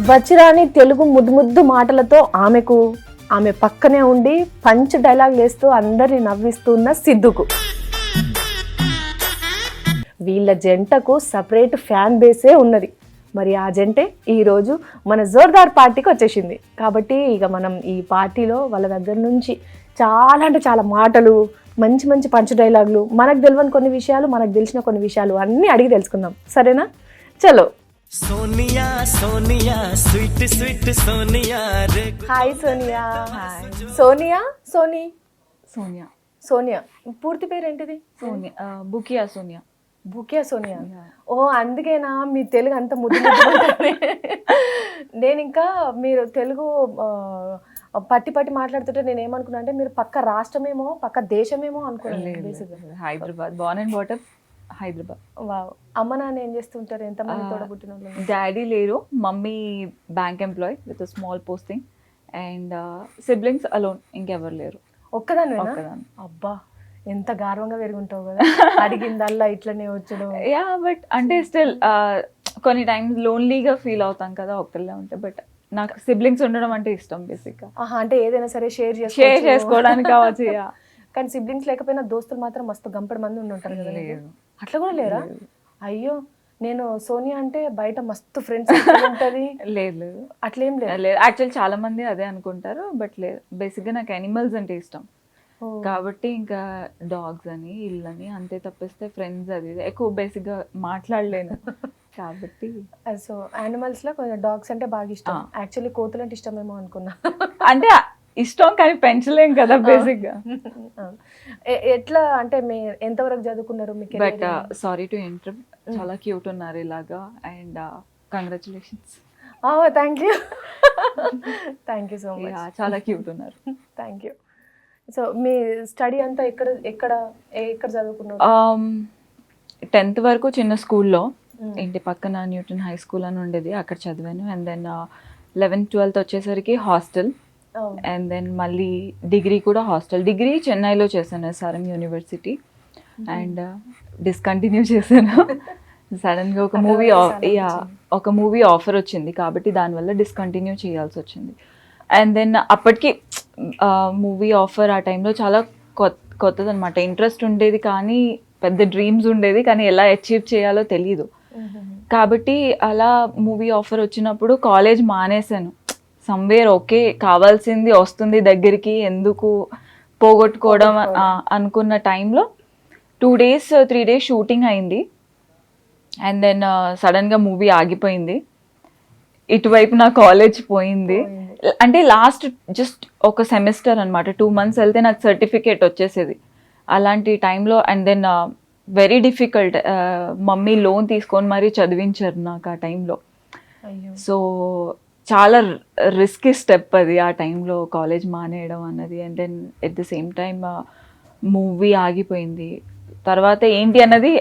వచ్చిరాని తెలుగు ముద్దు ముద్దు మాటలతో ఆమె పక్కనే ఉండి పంచ్ డైలాగ్ వేస్తూ అందరిని నవ్విస్తున్న సిద్ధుకు, వీళ్ళ జంటకు సపరేట్ ఫ్యాన్ బేసే ఉన్నది. మరి ఆ జంటే ఈరోజు మన జోర్దార్ పార్టీకి వచ్చేసింది. కాబట్టి ఇక మనం ఈ పార్టీలో వాళ్ళ దగ్గర నుంచి చాలా అంటే చాలా మాటలు, మంచి మంచి పంచ్ డైలాగులు, మనకు తెలియని కొన్ని విషయాలు, మనకు తెలిసిన కొన్ని విషయాలు అన్నీ అడిగి తెలుసుకుందాం. సరేనా? చలో. సోనియా సోనియా స్వీట్ స్వీట్ సోనియా రే. హాయ్ సోనియా. సోనియా సోనియా. సోనియా పూర్తి పేరు ఏంటిది? సోనియా బుకియా సోనియా. బుకియా సోనియా. ఓ అందుకేనా మీ తెలుగు అంత ముద్దు ముద్దు. నేను ఇంకా మీరు తెలుగు పట్టి మాట్లాడుతుంటే నేను ఏమనుకున్నా అంటే మీరు పక్క రాష్ట్రమేమో పక్క దేశమేమో అనుకున్నాను. Hyderabad, born and brought up Hyderabad. Wow. అమ్మ నాన్న ఏం చేస్తుంటారు? ఎంతమంది తోడబుట్టిన వాళ్ళు? డాడీ లేరు, mummy bank employee with small posting and siblings alone, ఇంకెవరు లేరు. ఒక్కదాని. అబ్బా ఎంత గర్వంగా పెరుగుంటావు కదా. అడిగిందల్లా ఇట్లనే వచ్చడం. యా, బట్ అంటే స్టిల్ కొన్ని టైమ్స్ లోన్లీగా ఫీల్ అవుతాం కదా ఒక్కళ్ళే ఉంటే. బట్ నాకు సిబ్లింగ్స్ ఉండడం అంటే ఇష్టం బేసిక్గా. అంటే ఏదైనా సరే షేర్ చేసుకోవడానికి కావచ్చు. కానీ సిబ్లింగ్స్ లేకపోయినా దోస్తులు మాత్రం మస్తు గంపడి మంది ఉంటారు కదా. అట్లా కూడా లేరా? అయ్యో, నేను సోనియా అంటే బయట మస్తు ఫ్రెండ్స్ ఉంటది. లేదు అట్లేం లేదు. యాక్చువల్లీ చాలా మంది అదే అనుకుంటారు, బట్ లేదు. బేసిక్గా నాకు యానిమల్స్ అంటే ఇష్టం కాబట్టి ఇంకా డాగ్స్ అని ఇల్లని అంతే తప్పిస్తే ఫ్రెండ్స్ అది ఎక్కువ బేసిక్గా మాట్లాడలేను కాబట్టి. సో యానిమల్స్ లో కొంచెం డాగ్స్ అంటే బాగా ఇష్టం. యాక్చువల్లీ కోతులు అంటే ఇష్టమేమో అనుకున్నా. అంటే ఇష్టం కానీ పెంచలేం కదా బేసిక్గా. ఎట్లా అంటే మీ ఎంతవరకు చదువుకున్నారు? మీకు బట్ సారీ టు ఇంటర్, చాలా క్యూట్ ఉన్నారు ఇలాగా and congratulations. Thank you so much. చాలా క్యూట్ ఉన్నారు. Thank you. So me study అంతా ఎక్కడ చదువుకున్నారు? 10th వరకు చిన్న స్కూల్లో, ఇంటి పక్కన న్యూటన్ హై స్కూల్ అని ఉండేది, అక్కడ చదివాను. అండ్ దెన్ 11th 12th వచ్చేసరికి హాస్టల్. అండ్ దెన్ మళ్ళీ డిగ్రీ కూడా హాస్టల్. డిగ్రీ చెన్నైలో చేశాను, SRM యూనివర్సిటీ. అండ్ డిస్కంటిన్యూ చేశాను. సడన్గా ఒక మూవీ ఆఫర్ వచ్చింది కాబట్టి దానివల్ల డిస్కంటిన్యూ చేయాల్సి వచ్చింది. అండ్ దెన్ అప్పటికి మూవీ ఆఫర్ ఆ టైంలో చాలా కొత్తది అనమాట. ఇంట్రెస్ట్ ఉండేది కానీ పెద్ద డ్రీమ్స్ ఉండేది కానీ ఎలా అచీవ్ చేయాలో తెలీదు. కాబట్టి అలా మూవీ ఆఫర్ వచ్చినప్పుడు కాలేజ్ మానేశాను. సమ్వేర్ ఓకే, కావాల్సింది వస్తుంది దగ్గరికి, ఎందుకు పోగొట్టుకోవడం అనుకున్న టైంలో 2 days 3 days షూటింగ్ అయింది. అండ్ దెన్ సడన్గా మూవీ ఆగిపోయింది. ఇటువైపు నా కాలేజ్ పోయింది. అంటే లాస్ట్ జస్ట్ ఒక సెమిస్టర్ అనమాట, 2 months వెళ్తే నాకు సర్టిఫికేట్ వచ్చేసేది అలాంటి టైంలో. And then very difficult, mummy loan తీసుకొని మరీ చదివించారు నాకు ఆ టైంలో. సో చాలా రిస్కీ స్టెప్ అది ఆ టైంలో కాలేజ్ మానేయడం అన్నది. And then at the same time movie ఆగిపోయింది. తర్వాత ఏంటి అన్నది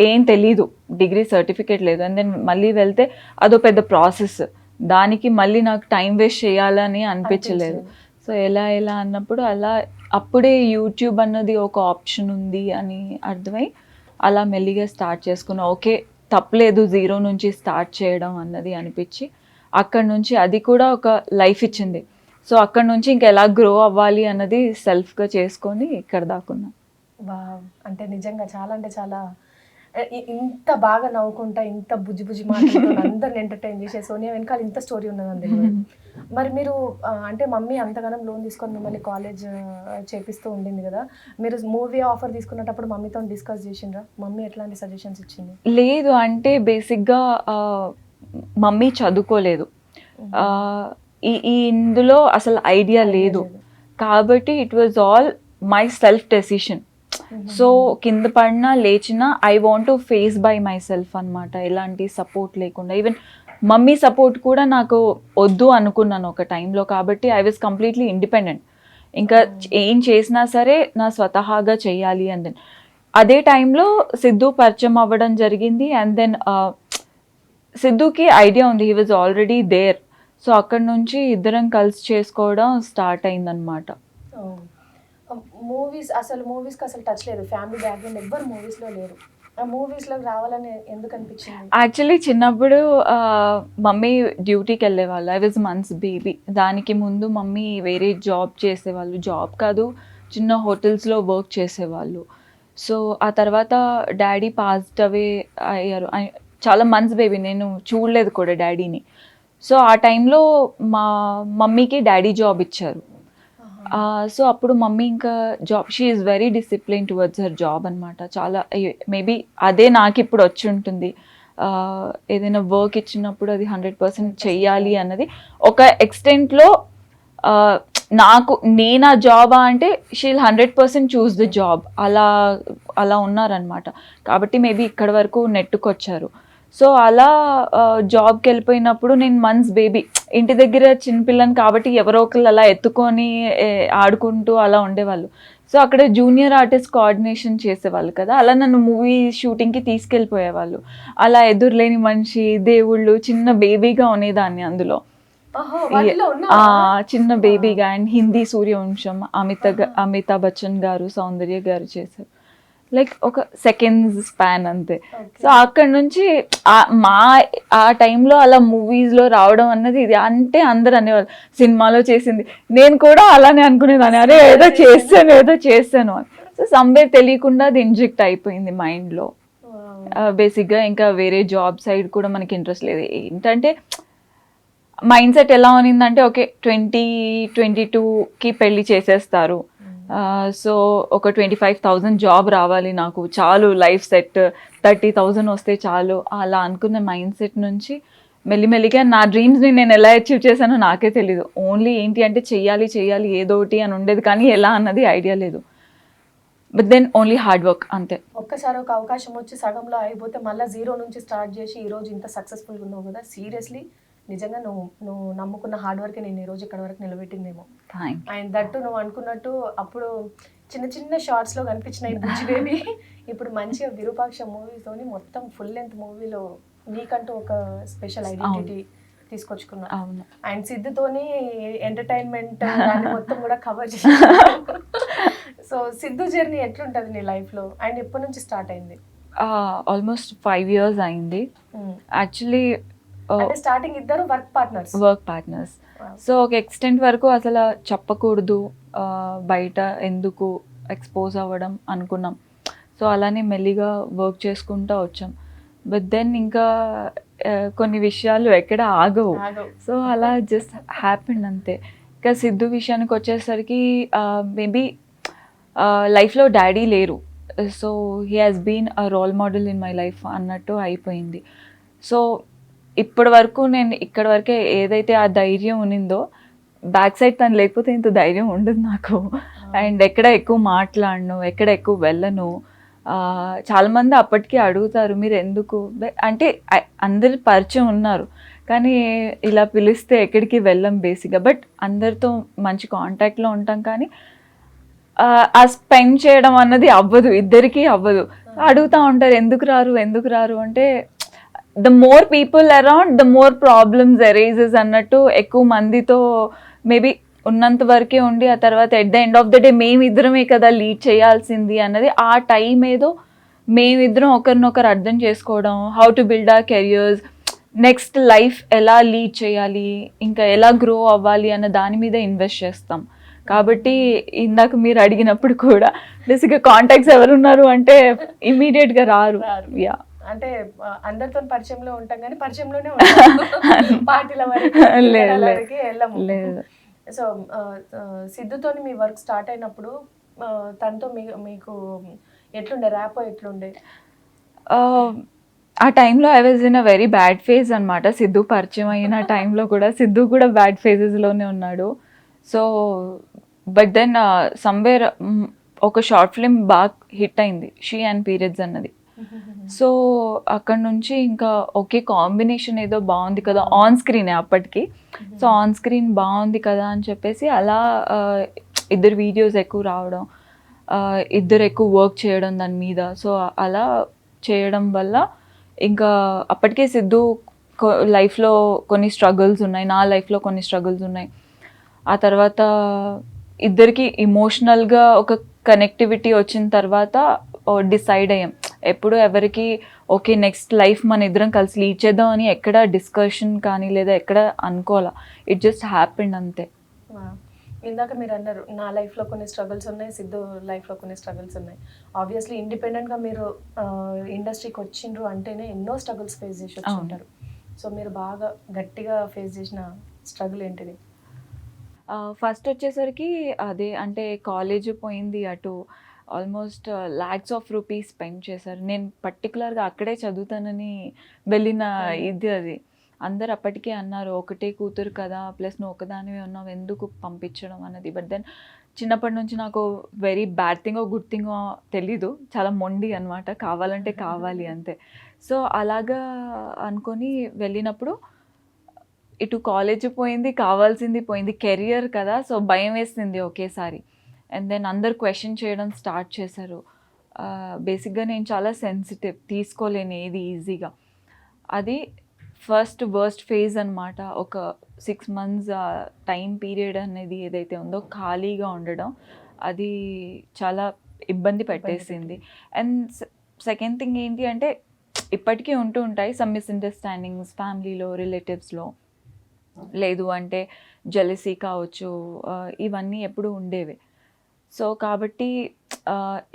ఏం తెలీదు, డిగ్రీ సర్టిఫికేట్ లేదు. అండ్ దెన్ మళ్ళీ వెళ్తే అదో పెద్ద ప్రాసెస్, దానికి మళ్ళీ నాకు టైం వేస్ట్ చేయాలని అనిపించలేదు. సో ఎలా అన్నప్పుడు అప్పుడే యూట్యూబ్ అన్నది ఒక ఆప్షన్ ఉంది అని అర్థమై అలా మెల్లిగా స్టార్ట్ చేసుకున్నా. ఓకే, తప్పలేదు 0 నుంచి స్టార్ట్ చేయడం అన్నది అనిపించి అక్కడ నుంచి అది కూడా ఒక లైఫ్ ఇచ్చింది. సో అక్కడ నుంచి ఇంకా ఎలా గ్రో అవ్వాలి అన్నది సెల్ఫ్గా చేసుకొని ఇక్కడ దాకున్నా. అంటే నిజంగా చాలా అంటే చాలా ఇంత బాగా నవ్వుకుంటా, ఇంత బుజ్జి మాట్లాడుతూ అందరిని ఎంటర్టైన్ చేసే సోనియా వెనకాల ఇంత స్టోరీ ఉన్నదండి. మరి మీరు అంటే మమ్మీ అంతగానం లోన్ తీసుకొని మిమ్మల్ని కాలేజ్ చేపిస్తూ ఉండింది కదా, మీరు మూవీ ఆఫర్ తీసుకున్నప్పుడు మమ్మీతో డిస్కస్ చేసిండ్రా? మమ్మీ ఎట్లాంటి సజెషన్స్ ఇచ్చింది? లేదు, అంటే బేసిక్గా మమ్మీ చదువుకోలేదు, ఇందులో అసలు ఐడియా లేదు కాబట్టి it was all myself decision. So కింద పడినా లేచినా I want to face by myself అనమాట, ఎలాంటి సపోర్ట్ లేకుండా. ఈవెన్ మమ్మీ సపోర్ట్ కూడా నాకు వద్దు అనుకున్నాను ఒక టైంలో. కాబట్టి ఐ వాజ్ కంప్లీట్లీ ఇండిపెండెంట్. ఇంకా ఏం చేసినా సరే నా స్వతహాగా చెయ్యాలి. అండ్ దెన్ అదే టైంలో సిద్ధు పరిచయం అవ్వడం జరిగింది. అండ్ దెన్ సిద్ధుకి ఐడియా ఉంది, he was already there. So అక్కడ నుంచి ఇద్దరం కలిసి చేసుకోవడం స్టార్ట్ అయిందనమాట. మూవీస్కి అసలు టచ్ లేదు, ఫ్యామిలీ బ్యాక్గ్రౌండ్ ఎవ్వరు మూవీస్లో లేరు. ఆ మూవీస్ లోకి రావాలని ఎందుకు అనిపించింది? యాక్చువల్లీ చిన్నప్పుడు మమ్మీ డ్యూటీకి వెళ్ళేవాళ్ళు. I was months baby. దానికి ముందు మమ్మీ వేరే జాబ్ చేసేవాళ్ళు. జాబ్ కాదు, చిన్న హోటల్స్లో వర్క్ చేసేవాళ్ళు. సో ఆ తర్వాత డాడీ పాస్డ్ అవే అయ్యారు. చాలా మంత్స్ బేబీ, నేను చూడలేదు కూడా డాడీని. సో ఆ టైంలో మా మమ్మీకి డాడీ జాబ్ ఇచ్చారు. సో అప్పుడు మమ్మీ ఇంకా job, she is very discipline towards her job అనమాట. చాలా మేబీ అదే నాకు ఇప్పుడు వచ్చి ఉంటుంది. ఏదైనా వర్క్ ఇచ్చినప్పుడు అది 100% చెయ్యాలి అన్నది ఒక ఎక్స్టెంట్లో. నేను ఆ జాబా అంటే షీల్ 100% చూస్ ద జాబ్, అలా ఉన్నారనమాట. కాబట్టి మేబీ ఇక్కడ వరకు నెట్టుకొచ్చారు. సో అలా జాబ్కి వెళ్ళిపోయినప్పుడు నేను మంత్స్ బేబీ, ఇంటి దగ్గర చిన్నపిల్లని కాబట్టి ఎవరో ఒకళ్ళు అలా ఎత్తుకొని ఆడుకుంటూ అలా ఉండేవాళ్ళు. సో అక్కడ జూనియర్ ఆర్టిస్ట్ కోఆర్డినేషన్ చేసేవాళ్ళు కదా, అలా నన్ను మూవీ షూటింగ్కి తీసుకెళ్ళిపోయేవాళ్ళు. అలా ఎదురులేని మనిషి, దేవుళ్ళు, చిన్న బేబీగా ఉండేదాన్ని అందులో. చిన్న బేబీగా. అండ్ హిందీ సూర్యవంశం అమితాబ్ బచ్చన్ గారు, సౌందర్య గారు చేశారు. లైక్ ఒక సెకండ్స్ స్పాన్ అంతే. సో అక్కడ నుంచి ఆ టైంలో అలా మూవీస్లో రావడం అన్నది ఇది అంటే అందరు అనేవాళ్ళు సినిమాలో చేసింది. నేను కూడా అలానే అనుకునేదాన్ని, అరే ఏదో చేస్తాను అని. సో సమ్వేర్ తెలియకుండా అది ఇంజెక్ట్ అయిపోయింది మైండ్లో. బేసిక్గా ఇంకా వేరే జాబ్ సైడ్ కూడా మనకి ఇంట్రెస్ట్ లేదు. ఏంటంటే మైండ్ సెట్ ఎలా ఉన్నిందంటే ఓకే 2022కి పెళ్లి చేసేస్తారు, సో ఒక 25,000 జాబ్ రావాలి నాకు చాలు, లైఫ్ సెట్ 30,000 వస్తే చాలు అలా అనుకున్న మైండ్ సెట్ నుంచి మెల్లిమెల్లిగా నా డ్రీమ్స్ని నేను ఎలా అచీవ్ చేశానో నాకే తెలీదు. ఓన్లీ ఏంటి అంటే చెయ్యాలి ఏదోటి అని ఉండేది, కానీ ఎలా అన్నది ఐడియా లేదు. But then only hard work అంతే. ఒక్కసారి ఒక అవకాశం వచ్చి సగంలో అయిపోతే మళ్ళీ జీరో నుంచి స్టార్ట్ చేసి ఈరోజు ఇంత సక్సెస్ఫుల్గా ఉన్నావు కదా, సీరియస్లీ నిజంగా నువ్వు నమ్ముకున్న హార్డ్ వర్క్ నేను ఈరోజు ఇక్కడ వరకు నిలబెట్టిందేమో. అండ్ దట్టు నువ్వు అనుకున్నట్టు అప్పుడు చిన్న షార్ట్స్లో కనిపించిన ఈ బుజ్జి బేబీ ఇప్పుడు మంచిగా విరూపాక్ష మూవీతోని మొత్తం ఫుల్ లెంత్ మూవీలో నీకంటూ ఒక స్పెషల్ ఐడెంటిటీ తీసుకొచ్చుకున్నా. అండ్ సిద్ధుతోని ఎంటర్టైన్మెంట్ దాన్ని మొత్తం కూడా కవర్ చేసి. సో సిద్ధు జర్నీ ఎట్లుంటుంది నీ లైఫ్లో అండ్ ఎప్పటి నుంచి స్టార్ట్ అయింది? ఆల్మోస్ట్ 5 years అయింది. యాక్చువల్లీ స్టార్టింగ్ ఇద్దరు వర్క్ పార్ట్నర్స్. సో ఒక ఎక్స్టెంట్ వరకు అసలు చెప్పకూడదు, బయట ఎందుకు ఎక్స్పోజ్ అవ్వడం అనుకున్నాం. సో అలానే మెల్లిగా వర్క్ చేసుకుంటూ వచ్చాం. బట్ దెన్ ఇంకా కొన్ని విషయాలు ఎక్కడ ఆగవు. సో అలా జస్ట్ హ్యాపెండ్ అంతే. ఇంకా సిద్ధు విషయానికి వచ్చేసరికి మేబీ లైఫ్లో డాడీ లేరు, so he has been a role model in my life అన్నట్టు అయిపోయింది. సో ఇప్పటి వరకు నేను ఇక్కడ వరకే ఏదైతే ఆ ధైర్యం ఉన్నిందో, బ్యాక్ సైడ్ తను లేకపోతే ఇంత ధైర్యం ఉండదు నాకు. అండ్ ఎక్కడ ఎక్కువ మాట్లాడను, ఎక్కడ ఎక్కువ వెళ్ళను. చాలామంది అప్పటికి అడుగుతారు మీరు ఎందుకు అంటే, అందరు పరిచయం ఉన్నారు కానీ ఇలా పిలిస్తే ఎక్కడికి వెళ్ళం బేసిక్గా. బట్ అందరితో మంచి కాంటాక్ట్లో ఉంటాం, కానీ ఆ స్పెండ్ చేయడం అన్నది అవ్వదు, ఇద్దరికీ అవ్వదు. అడుగుతూ ఉంటారు ఎందుకు రారు అంటే, the more people around the more problems arises అన్నట్టు. ఎక్కువ మందితో మేబీ ఉన్నంత వరకే ఉండి ఆ తర్వాత at the end of the day మేమిద్దరమే కదా లీడ్ చేయాల్సింది అన్నది. ఆ టైం ఏదో మేమిద్దరం ఒకరినొకరు అర్థం చేసుకోవడం, how to build our careers, next life ఎలా లీడ్ చేయాలి, ఇంకా ఎలా గ్రో అవ్వాలి అన్న దాని మీద ఇన్వెస్ట్ చేస్తాం. కాబట్టి ఇందాక మీరు అడిగినప్పుడు కూడా బేసిక్గా కాంటాక్ట్స్ ఎవరున్నారు అంటే ఇమీడియట్గా రారు. యా, అంటే అందరితో పరిచయంలో ఉంటాం కానీ పరిచయంలోనే ఉంటాం, పార్టీల వరకు వెళ్ళము. సో సిద్ధుతో మీ వర్క్ స్టార్ట్ అయినప్పుడు తనతో మీకు ఎట్లుండే ర్యాపో ఎట్లుండే? ఆ టైంలో I was in a very bad phase అనమాట. సిద్ధు పరిచయం అయిన టైంలో కూడా సిద్ధు కూడా బ్యాడ్ ఫేజెస్లోనే ఉన్నాడు. సో బట్ దెన్ సమ్వేర్ ఒక షార్ట్ ఫిల్మ్ బాగా హిట్ అయింది, షీ అండ్ పీరియడ్స్ అన్నది. సో అక్కడ నుంచి ఇంకా ఓకే కాంబినేషన్ ఏదో బాగుంది కదా, ఆన్ స్క్రీనే అప్పటికి. సో ఆన్ స్క్రీన్ బాగుంది కదా అని చెప్పేసి అలా ఇద్దరు వీడియోస్ ఎక్కువ రావడం, ఇద్దరు ఎక్కువ వర్క్ చేయడం దాని మీద. సో అలా చేయడం వల్ల ఇంకా అప్పటికే సిద్ధు లైఫ్లో కొన్ని స్ట్రగుల్స్ ఉన్నాయి, నా లైఫ్లో కొన్ని స్ట్రగుల్స్ ఉన్నాయి. ఆ తర్వాత ఇద్దరికి ఇమోషనల్గా ఒక కనెక్టివిటీ వచ్చిన తర్వాత డిసైడ్ అయ్యాం ఎప్పుడు ఎవరికి ఓకే నెక్స్ట్ లైఫ్ మన ఇద్దరం కలిసి లీడ్ చేద్దాం అని ఎక్కడ డిస్కషన్ కానీ లేదా ఎక్కడ అనుకోవాలా, ఇట్ జస్ట్ హ్యాపెండ్ అంతే. ఇందాక మీరు అన్నారు నా లైఫ్లో కొన్ని స్ట్రగుల్స్ ఉన్నాయి, సిద్ధు లైఫ్లో కొన్ని స్ట్రగుల్స్ ఉన్నాయి. ఆబ్వియస్లీ ఇండిపెండెంట్గా మీరు ఇండస్ట్రీకి వచ్చిండ్రు అంటేనే ఎన్నో స్ట్రగుల్స్ ఫేస్ చేసి వచ్చి ఉంటారు. సో మీరు బాగా గట్టిగా ఫేస్ చేసిన స్ట్రగుల్ ఏంటిది? ఫస్ట్ వచ్చేసరికి అదే అంటే కాలేజ్ పోయింది, అటు almost lakhs of rupees spend చేశారు. నేను పర్టికులర్గా అక్కడే చదువుతానని వెళ్ళిన ఇది అది. అందరు అప్పటికే అన్నారు ఒకటే కూతురు కదా, ప్లస్ నువ్వు ఒకదానివే ఉన్నావు ఎందుకు పంపించడం అన్నది. బట్ దెన్ చిన్నప్పటి నుంచి నాకు వెరీ బ్యాడ్ థింగో గుడ్ థింగో తెలీదు, చాలా మొండి అనమాట, కావాలంటే కావాలి అంతే. సో అలాగా అనుకొని వెళ్ళినప్పుడు ఇటు కాలేజ్ పోయింది, కావాల్సింది పోయింది, కెరియర్ కదా, సో భయం వేసింది ఒకేసారి. అండ్ దెన్ అందరు క్వశ్చన్ చేయడం స్టార్ట్ చేశారు. బేసిక్గా నేను చాలా సెన్సిటివ్, తీసుకోలేను ఏది ఈజీగా. అది ఫస్ట్ వర్స్ట్ ఫేజ్ అనమాట. ఒక 6 months టైం పీరియడ్ అనేది ఏదైతే ఉందో ఖాళీగా ఉండడం, అది చాలా ఇబ్బంది పెట్టేసింది. అండ్ సెకండ్ థింగ్ ఏంటి అంటే ఇప్పటికీ ఉంటూ ఉంటాయి సమ్ మిస్అండర్స్టాండింగ్స్ ఫ్యామిలీలో, రిలేటివ్స్లో, లేదు అంటే జెలసీ కావచ్చు, ఇవన్నీ ఎప్పుడు ఉండేవి. సో కాబట్టి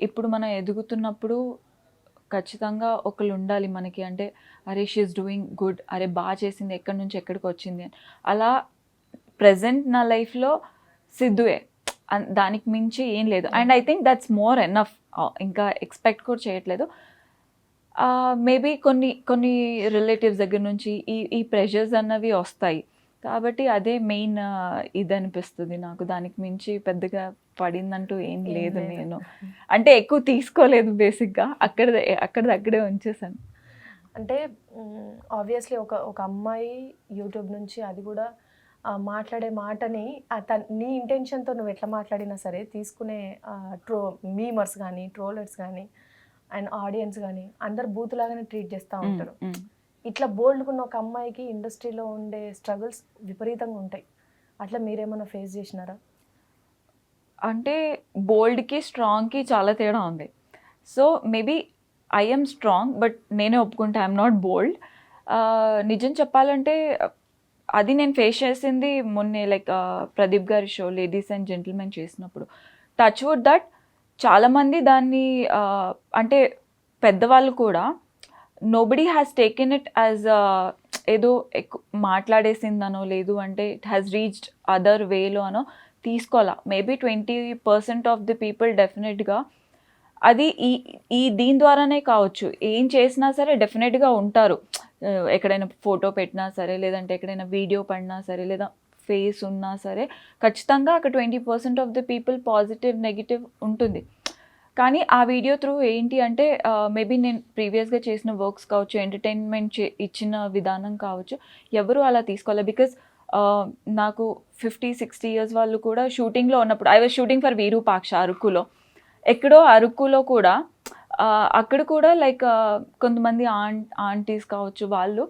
ఇప్పుడు మనం ఎదుగుతున్నప్పుడు ఖచ్చితంగా ఒకళ్ళు ఉండాలి మనకి, అంటే అరే షీఈస్ డూయింగ్ గుడ్, అరే బాగా చేసింది, ఎక్కడి నుంచి ఎక్కడికి వచ్చింది అని. అలా ప్రజెంట్ నా లైఫ్లో సిద్ధువే, దానికి మించి ఏం లేదు. And I think that's more enough, ఇంకా ఎక్స్పెక్ట్ కూడా చేయట్లేదు. మేబీ కొన్ని రిలేటివ్స్ దగ్గర నుంచి ఈ ప్రెషర్స్ అన్నవి వస్తాయి కాబట్టి అదే మెయిన్ ఇది అనిపిస్తుంది నాకు. దానికి మించి పెద్దగా పడిందంటూ ఏం లేదు. నేను అంటే ఎక్కువ తీసుకోలేదు, బేసిక్గా అక్కడే ఉంచేసాను. అంటే ఆబ్వియస్లీ ఒక అమ్మాయి యూట్యూబ్ నుంచి, అది కూడా మాట్లాడే మాటని నీ ఇంటెన్షన్తో నువ్వు ఎట్లా మాట్లాడినా సరే తీసుకునే మీమర్స్ కానీ, ట్రోలర్స్ కానీ అండ్ ఆడియన్స్ కానీ అందరు బూతులాగానే ట్రీట్ చేస్తూ ఉంటారు. ఇట్లా బోల్డ్గా ఉన్న ఒక అమ్మాయికి ఇండస్ట్రీలో ఉండే స్ట్రగుల్స్ విపరీతంగా ఉంటాయి. అట్లా మీరేమైనా ఫేస్ చేసినారా? అంటే బోల్డ్కి స్ట్రాంగ్కి చాలా తేడా ఉంది. So maybe I'm strong, but నేనే ఒప్పుకుంటే ఐఎమ్ నాట్ బోల్డ్. నిజం చెప్పాలంటే అది నేను ఫేస్ చేసింది మొన్నే, లైక్ ప్రదీప్ గారి షో లేడీస్ అండ్ జెంటిల్మెన్ చేసినప్పుడు. టచ్ వుడ్ దట్ చాలామంది దాన్ని అంటే పెద్దవాళ్ళు కూడా nobody has taken it as ఏదో మాట్లాడేసిందనో, లేదు అంటే ఇట్ హ్యాస్ రీచ్డ్ అదర్ వేలో అనో తీసుకోవాలా. మేబీ 20% ఆఫ్ ది పీపుల్ డెఫినెట్గా అది దీని ద్వారానే కావచ్చు, ఏం చేసినా సరే డెఫినెట్గా ఉంటారు. ఎక్కడైనా ఫోటో పెట్టినా సరే, లేదంటే ఎక్కడైనా వీడియో పడినా సరే, లేదా ఫేస్ ఉన్నా సరే ఖచ్చితంగా అక్కడ 20% of the people positive negative ఉంటుంది. కానీ ఆ వీడియో త్రూ ఏంటి అంటే మేబీ నేను ప్రీవియస్గా చేసిన వర్క్స్ కావచ్చు, ఎంటర్టైన్మెంట్ ఇచ్చిన విధానం కావచ్చు, ఎవరు అలా తీసుకోవాలి. బికాజ్ నాకు 50-60 years వాళ్ళు కూడా షూటింగ్లో ఉన్నప్పుడు, I was shooting for Virupaksha అరకులో, ఎక్కడో అరకులో కూడా అక్కడ కూడా లైక్ కొంతమంది ఆంటీస్ కావచ్చు, వాళ్ళు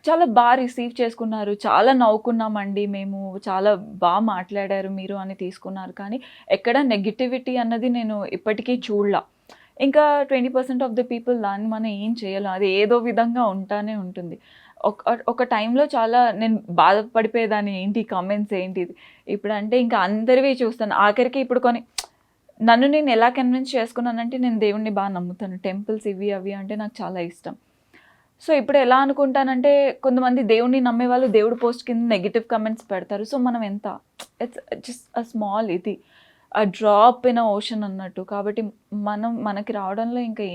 చాలా బాగా రిసీవ్ చేసుకున్నారు, చాలా నవ్వుకున్నామండి మేము, చాలా బాగా మాట్లాడారు మీరు అని తీసుకున్నారు. కానీ ఎక్కడ నెగిటివిటీ అన్నది నేను ఇప్పటికీ చూడలా. ఇంకా 20% ఆఫ్ ద పీపుల్ దాన్ని మనం ఏం చేయాలి, అది ఏదో విధంగా ఉంటానే ఉంటుంది. ఒక టైంలో చాలా నేను బాధపడిపోయేదాన్ని, ఏంటి కామెంట్స్ ఏంటిది, ఇప్పుడు అంటే ఇంకా అందరివి చూస్తాను. ఆఖరికి ఇప్పుడు నన్ను నేను ఎలా కన్విన్స్ చేసుకున్నానంటే, నేను దేవుణ్ణి బాగా నమ్ముతాను, టెంపుల్స్ ఇవి అవి అంటే నాకు చాలా ఇష్టం. సో ఇప్పుడు ఎలా అనుకుంటానంటే, కొంతమంది దేవుణ్ణి నమ్మే వాళ్ళు దేవుడు పోస్ట్ కింద నెగిటివ్ కమెంట్స్ పెడతారు. సో మనం ఎంత, ఇట్స్ జస్ట్ అ స్మాల్, ఇది a drop in a ocean అన్నట్టు. కాబట్టి మనకి రావడంలో ఇంకా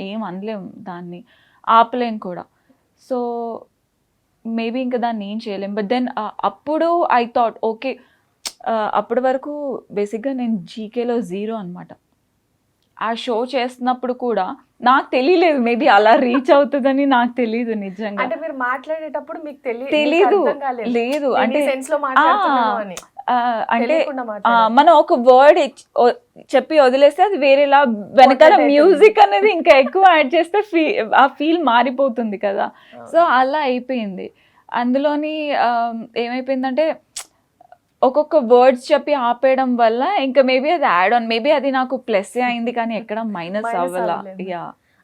ఏం అనలేం, దాన్ని ఆపలేం కూడా. సో మేబీ ఇంకా దాన్ని ఏం చేయలేం. బట్ దెన్ అప్పుడు ఐ థాట్ ఓకే, అప్పటి వరకు బేసిక్గా నేను జీకేలో 0 అనమాట. ఆ షో చేస్తున్నప్పుడు కూడా నాకు తెలియలేదు మేబీ అలా రీచ్ అవుతుందని, నాకు తెలియదు నిజంగా. అంటే మీరు మాట్లాడేటప్పుడు మీకు తెలీదు, లేదు అంటే అంటే మనం ఒక వర్డ్ చెప్పి వదిలేస్తే అది వేరేలా, వెనకాల మ్యూజిక్ అనేది ఇంకా ఎక్కువ యాడ్ చేస్తే ఆ ఫీల్ మారిపోతుంది కదా. సో అలా అయిపోయింది. అందులోని ఏమైపోయిందంటే ఒక్కొక్క వర్డ్స్ చెప్పి ఆపేయడం వల్ల ఇంకా మేబీ అది యాడ్ ఆన్, మేబీ అది నాకు ప్లస్ అయింది కానీ ఎక్కడ మైనస్ అవ్వాల. యా,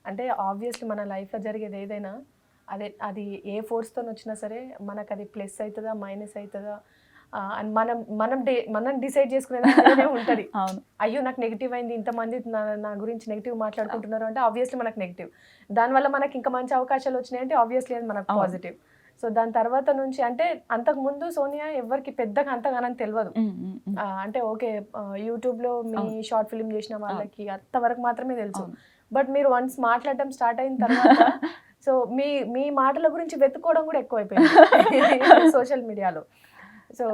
అంటే ఆబ్వియస్లీ మన లైఫ్లో జరిగేది ఏదైనా అది ఏ ఫోర్స్తో వచ్చినా సరే మనకు అది ప్లస్ అవుతుందా మైనస్ అవుతుందా అని మనం డిసైడ్ చేసుకునేది ఉంటుంది. అవును. అయ్యో నాకు నెగిటివ్ అయింది, ఇంతమంది నా గురించి నెగిటివ్ మాట్లాడుకుంటున్నారు అంటే ఆబ్వియస్లీ మనకు నెగిటివ్. దానివల్ల మనకి ఇంకా మంచి అవకాశాలు వచ్చినాయి అంటే ఆబ్వియస్లీ అది మనకు పాజిటివ్. సో దాని తర్వాత నుంచి అంటే అంతకు ముందు సోనియా ఎవరికి పెద్దగా అంతగానని తెలియదు. అంటే ఓకే యూట్యూబ్లో మీ షార్ట్ ఫిల్మ్ చేసిన వాళ్ళకి అంతవరకు మాత్రమే తెలుసు. బట్ మీరు వన్స్ మాట్లాడడం స్టార్ట్ అయిన తర్వాత సో మీ మాటల గురించి వెతుక్కోవడం కూడా ఎక్కువైపోయింది సోషల్ మీడియాలో. సో